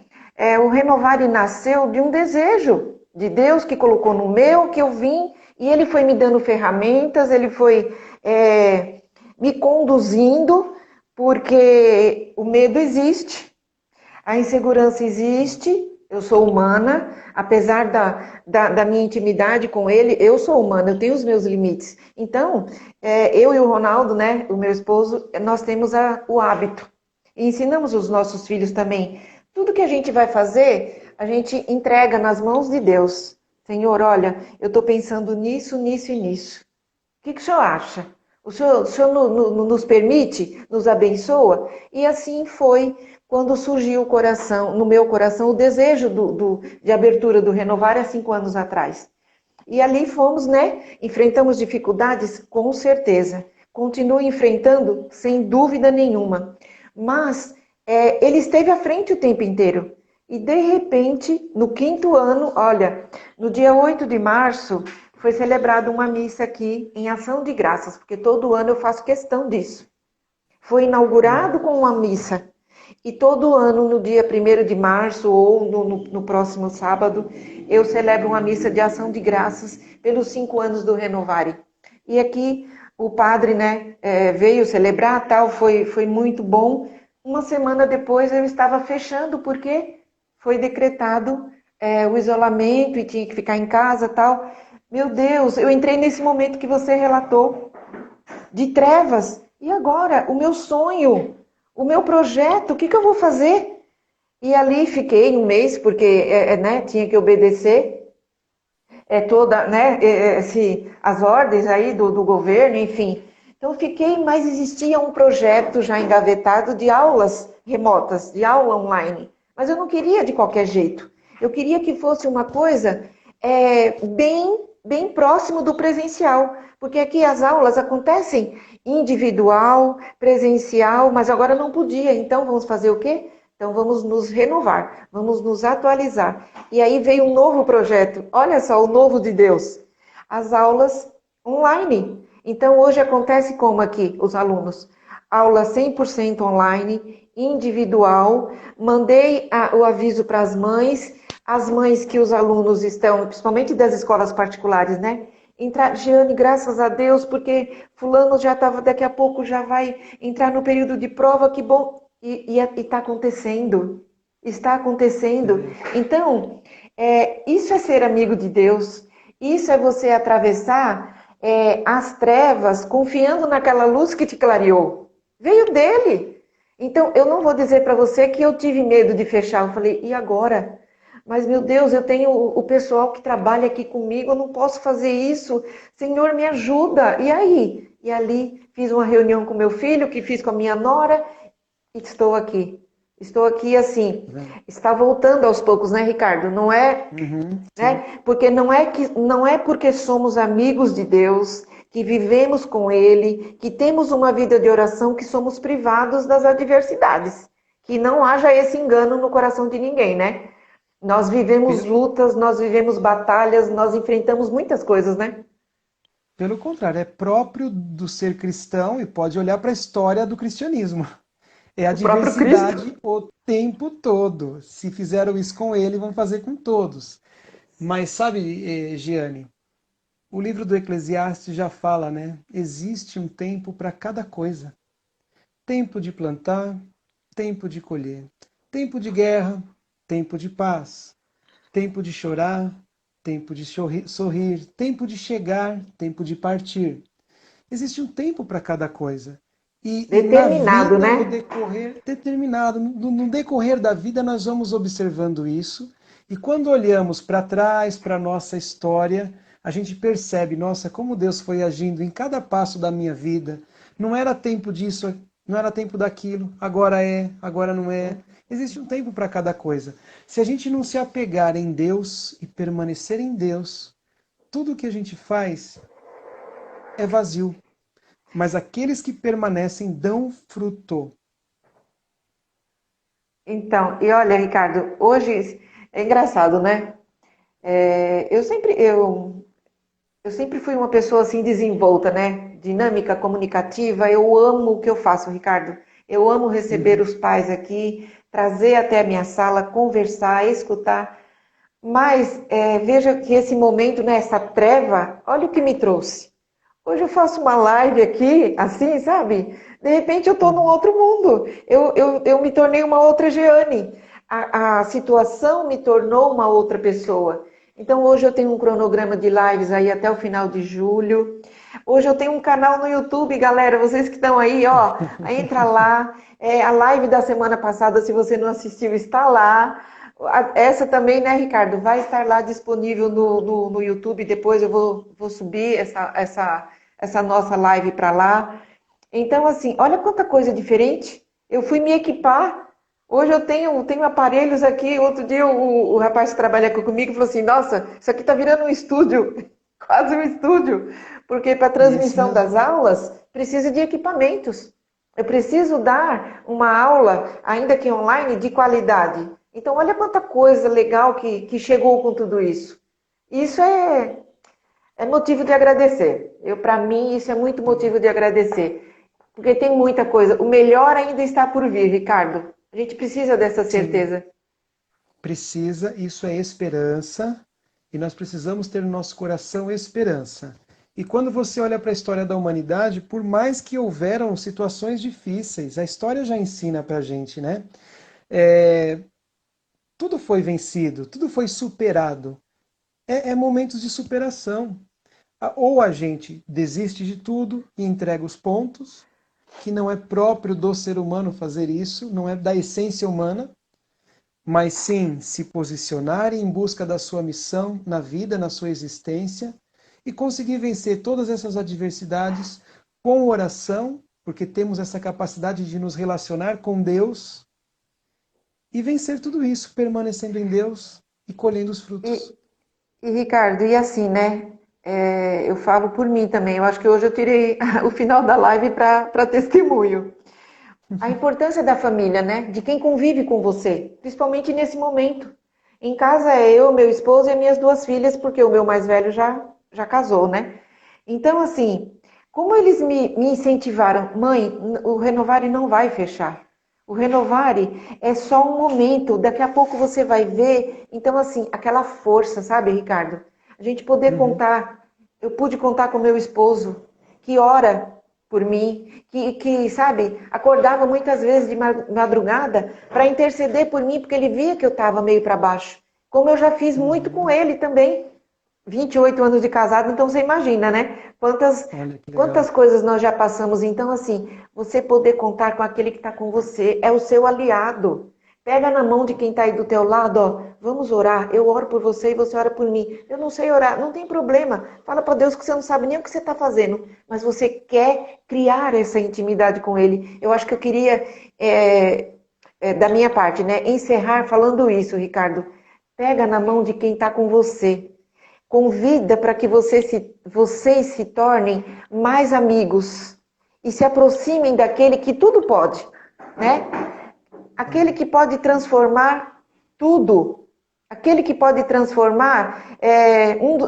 A: o Renovare nasceu de um desejo de Deus que colocou no meu, que eu vim, e Ele foi me dando ferramentas, Ele foi me conduzindo, porque o medo existe, a insegurança existe, eu sou humana, apesar da minha intimidade com ele, eu sou humana, eu tenho os meus limites. Então, eu e o Ronaldo, né, o meu esposo, nós temos o hábito. E ensinamos os nossos filhos também. Tudo que a gente vai fazer, a gente entrega nas mãos de Deus. Senhor, olha, eu estou pensando nisso, nisso e nisso. O que o senhor acha? O senhor nos permite, nos abençoa? E assim foi quando surgiu no meu coração, o desejo de abertura do Renovar há 5 anos atrás. E ali fomos, né? Enfrentamos dificuldades, com certeza. Continuo enfrentando, sem dúvida nenhuma. Mas ele esteve à frente o tempo inteiro. E de repente, no 5º ano, olha, no dia 8 de março, foi celebrada uma missa aqui em ação de graças, porque todo ano eu faço questão disso. Foi inaugurado com uma missa. E todo ano, no dia 1º de março ou no próximo sábado, eu celebro uma missa de ação de graças pelos 5 anos do Renovare. E aqui o padre, né, veio celebrar, tal, foi muito bom. Uma semana depois eu estava fechando, porque foi decretado o isolamento e tinha que ficar em casa, tal. Meu Deus, eu entrei nesse momento que você relatou, de trevas. E agora, o meu sonho, o meu projeto, o que eu vou fazer? E ali fiquei um mês, porque né, tinha que obedecer né, as ordens aí do governo, enfim. Então fiquei, mas existia um projeto já engavetado de aulas remotas, de aula online. Mas eu não queria de qualquer jeito. Eu queria que fosse uma coisa bem próximo do presencial, porque aqui as aulas acontecem individual, presencial, mas agora não podia. Então vamos fazer o quê? Então vamos nos renovar, vamos nos atualizar. E aí veio um novo projeto. Olha só, o novo de Deus. As aulas online. Então hoje acontece como aqui, os alunos? Aula 100% online, individual. Mandei o aviso para as mães que os alunos estão, principalmente das escolas particulares, né? Giane, graças a Deus, porque fulano já estava, daqui a pouco já vai entrar no período de prova, que bom. E está acontecendo. Está acontecendo. Então, isso é ser amigo de Deus. Isso é você atravessar as trevas, confiando naquela luz que te clareou. Veio dele. Então, eu não vou dizer para você que eu tive medo de fechar. Eu falei, e agora? Mas, meu Deus, eu tenho o pessoal que trabalha aqui comigo, eu não posso fazer isso. Senhor, me ajuda. E aí? E ali fiz uma reunião com meu filho, que fiz com a minha nora, e estou aqui. Estou aqui assim. Está voltando aos poucos, né, Ricardo? Não é, né? Porque não é porque somos amigos de Deus, que vivemos com Ele, que temos uma vida de oração, que somos privados das adversidades. Que não haja esse engano no coração de ninguém, né? Nós vivemos lutas, nós vivemos batalhas, nós enfrentamos muitas coisas, né?
B: Pelo contrário, é próprio do ser cristão e pode olhar para a história do cristianismo. É a
A: O próprio Cristo.
B: diversidade o tempo todo. Se fizeram isso com ele, vão fazer com todos. Mas sabe, Giane, o livro do Eclesiastes já fala, né? Existe um tempo para cada coisa. Tempo de plantar, tempo de colher. Tempo de guerra, tempo de paz. Tempo de chorar, tempo de sorrir. Tempo de chegar, tempo de partir. Existe um tempo para cada coisa. E na
A: Determinado,
B: vida, no
A: né?
B: decorrer, determinado, no decorrer da vida, nós vamos observando isso. E quando olhamos para trás, para a nossa história, a gente percebe, nossa, como Deus foi agindo em cada passo da minha vida. Não era tempo disso, não era tempo daquilo, agora é, agora não é. Existe um tempo para cada coisa. Se a gente não se apegar em Deus e permanecer em Deus, tudo que a gente faz é vazio. Mas aqueles que permanecem dão fruto.
A: Então, e olha, Ricardo, hoje é engraçado, né? Eu sempre fui uma pessoa assim desenvolta, né? Dinâmica, comunicativa. Eu amo o que eu faço, Ricardo. Eu amo receber
B: Uhum.
A: os pais aqui, trazer até a minha sala, conversar, escutar. Mas veja que esse momento, né, essa treva, olha o que me trouxe. Hoje eu faço uma live aqui, assim, sabe? De repente eu estou num
B: Uhum.
A: outro mundo. Eu me tornei uma outra Jeane. A situação me tornou uma outra pessoa. Então hoje eu tenho um cronograma de lives aí até o final de julho. Hoje eu tenho um canal no YouTube, galera. Vocês que estão aí, ó, entra lá. A live da semana passada, se você não assistiu, está lá. Essa também, né, Ricardo? Vai estar lá disponível no YouTube. Depois eu vou subir essa nossa live para lá. Então, assim, olha quanta coisa diferente. Eu fui me equipar. Hoje eu tenho aparelhos aqui. Outro dia o rapaz que trabalha aqui comigo falou assim: Nossa, isso aqui está virando um estúdio, quase um estúdio. Porque para
B: E é isso
A: transmissão
B: mesmo.
A: das aulas precisa de equipamentos. Eu preciso dar uma aula, ainda que online, de qualidade. Então, olha quanta coisa legal que chegou com tudo isso. Isso é motivo de agradecer. Para mim, isso é muito motivo de agradecer. Porque tem muita coisa. O melhor ainda está por vir, Ricardo. A gente precisa dessa
B: Sim,
A: certeza.
B: precisa, isso é esperança, e nós precisamos ter no nosso coração esperança. E quando você olha para a história da humanidade, por mais que houveram situações difíceis, a história já ensina para a gente, né? É, tudo foi vencido, tudo foi superado. É momentos de superação. Ou a gente desiste de tudo e entrega os pontos, que não é próprio do ser humano fazer isso, não é da essência humana, mas sim se posicionar em busca da sua missão na vida, na sua existência, e conseguir vencer todas essas adversidades com oração, porque temos essa capacidade de nos relacionar com Deus e vencer tudo isso permanecendo em Deus e colhendo os frutos.
A: E, Ricardo, e assim, né? Eu falo por mim também. Eu acho que hoje eu tirei o final da live para testemunho. A importância da família, né? De quem convive com você, principalmente nesse momento. Em casa é eu, meu esposo e minhas duas filhas, porque o meu mais velho já casou, né? Então, assim, como eles me incentivaram, mãe, o Renovare não vai fechar. O Renovare é só um momento, daqui a pouco você vai ver. Então, assim, aquela força, sabe, Ricardo? A gente poder
B: Uhum.
A: contar. Eu pude contar com meu esposo, que ora por mim, sabe, acordava muitas vezes de madrugada para interceder por mim, porque ele via que eu estava meio para baixo. Como eu já fiz muito com
B: Uhum.
A: ele também. 28 anos de casado, então você imagina, né?
B: Olha que
A: Quantas
B: legal.
A: coisas nós já passamos. Então, assim, você poder contar com aquele que está com você é o seu aliado. Pega na mão de quem está aí do teu lado, ó. Vamos orar. Eu oro por você e você ora por mim. Eu não sei orar, não tem problema. Fala para Deus que você não sabe nem o que você está fazendo, mas você quer criar essa intimidade com Ele. Eu acho que eu queria, da minha parte, né, encerrar falando isso, Ricardo. Pega na mão de quem está com você. Convida para que vocês se tornem mais amigos e se aproximem daquele que tudo pode, né? Aquele que pode transformar tudo. Aquele que pode transformar,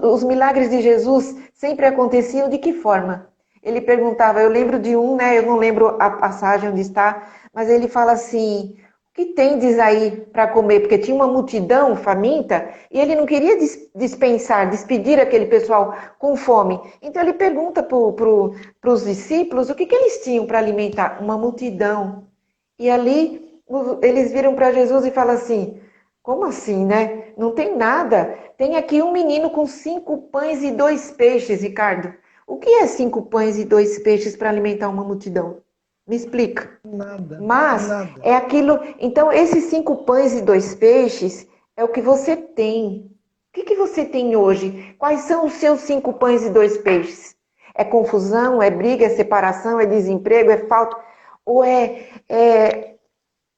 A: os milagres de Jesus sempre aconteciam de que forma? Ele perguntava, eu lembro de um, né? Eu não lembro a passagem onde está, mas ele fala assim: o que tendes aí para comer? Porque tinha uma multidão faminta e ele não queria dispensar, despedir aquele pessoal com fome. Então ele pergunta para os discípulos o que eles tinham para alimentar? Uma multidão. E ali eles viram para Jesus e falam assim: como assim, né? Não tem nada. Tem aqui um menino com 5 pães e 2 peixes, Ricardo. O que é 5 pães e 2 peixes para alimentar uma multidão? Me explica.
B: Nada,
A: Mas
B: nada.
A: é aquilo. Então, esses 5 pães e 2 peixes é o que você tem. O que você tem hoje? Quais são os seus 5 pães e 2 peixes? É confusão, é briga, é separação, é desemprego, é falta? Ou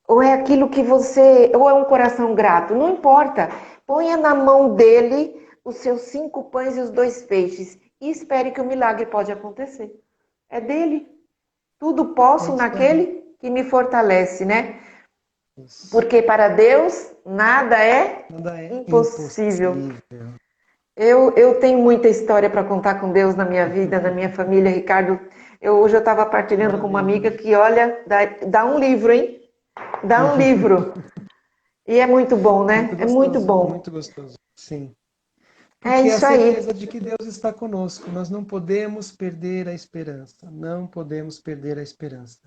A: ou é aquilo que você. Ou é um coração grato? Não importa. Ponha na mão dele os seus 5 pães e os 2 peixes e espere que o milagre pode acontecer. É dele. Tudo
B: É
A: posso
B: isso aí.
A: naquele que me fortalece, né?
B: Isso.
A: Porque para Deus nada é
B: Nada é
A: impossível.
B: impossível.
A: Eu tenho muita história para contar com Deus na minha vida, na minha família, Ricardo. Hoje eu estava partilhando com uma amiga
B: Maravilha.
A: que, olha, dá um livro, hein? Dá um livro. E é muito bom, né?
B: Muito
A: É muito
B: gostoso,
A: bom.
B: muito gostoso. Sim.
A: É
B: Porque é a
A: isso
B: certeza
A: aí.
B: de que Deus está conosco. Nós não podemos perder a esperança. Não podemos perder a esperança.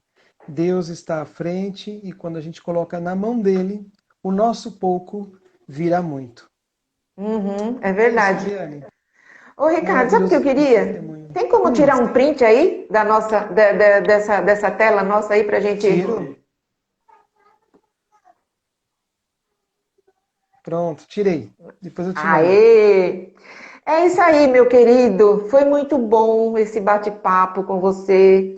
B: Deus está à frente e quando a gente coloca na mão dele, o nosso pouco vira muito.
A: Uhum, é
B: É isso,
A: verdade.
B: Diane.
A: Ô, Ricardo, sabe o que eu
B: Maravilhoso esse
A: queria?
B: testemunho.
A: Tem como tirar um print aí da nossa, dessa tela nossa aí pra gente.
B: Tiro. Pronto, tirei. Depois eu te mando.
A: Aê! É isso aí, meu querido. Foi muito bom esse bate-papo com você.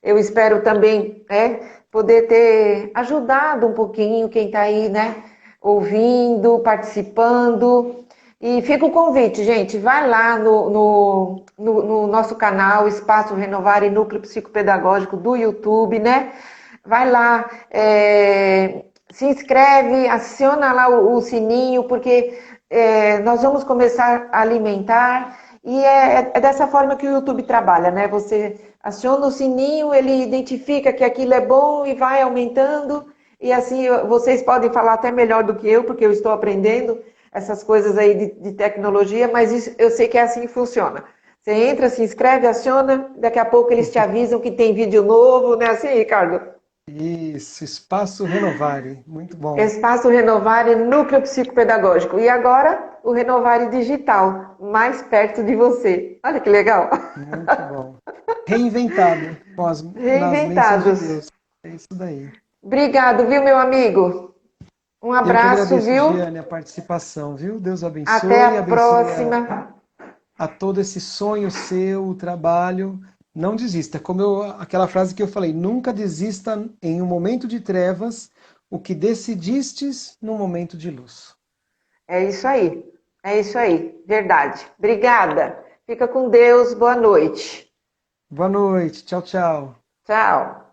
A: Eu espero também, poder ter ajudado um pouquinho quem está aí, né? Ouvindo, participando. E fica o convite, gente. Vai lá no nosso canal, Espaço Renovar e Núcleo Psicopedagógico do YouTube, né? Vai lá, se inscreve, aciona lá o sininho, porque nós vamos começar a alimentar e é dessa forma que o YouTube trabalha, né? Você aciona o sininho, ele identifica que aquilo é bom e vai aumentando e assim vocês podem falar até melhor do que eu, porque eu estou aprendendo essas coisas aí de tecnologia, mas isso, eu sei que é assim que funciona. Você entra, se inscreve, aciona, daqui a pouco eles te avisam que tem vídeo novo, né? Assim, Ricardo?
B: Isso, Espaço Renovare. Muito bom.
A: Espaço Renovare Núcleo Psicopedagógico. E agora, o Renovare Digital, mais perto de você. Olha que legal.
B: Muito bom. Reinventado nas bênçãos de
A: Reinventados.
B: Deus. É isso daí.
A: Obrigado, viu, meu amigo? Um
B: Eu que
A: abraço,
B: agradeço,
A: viu?
B: Giane, a participação, viu? Deus
A: Até a
B: abençoe, abençoe
A: próxima.
B: a todo esse sonho seu, o trabalho. Não desista. Aquela frase que eu falei, nunca desista em um momento de trevas o que decidistes num momento de luz.
A: É isso aí. É isso aí. Verdade. Obrigada. Fica com Deus. Boa noite.
B: Boa noite. Tchau, tchau.
A: Tchau.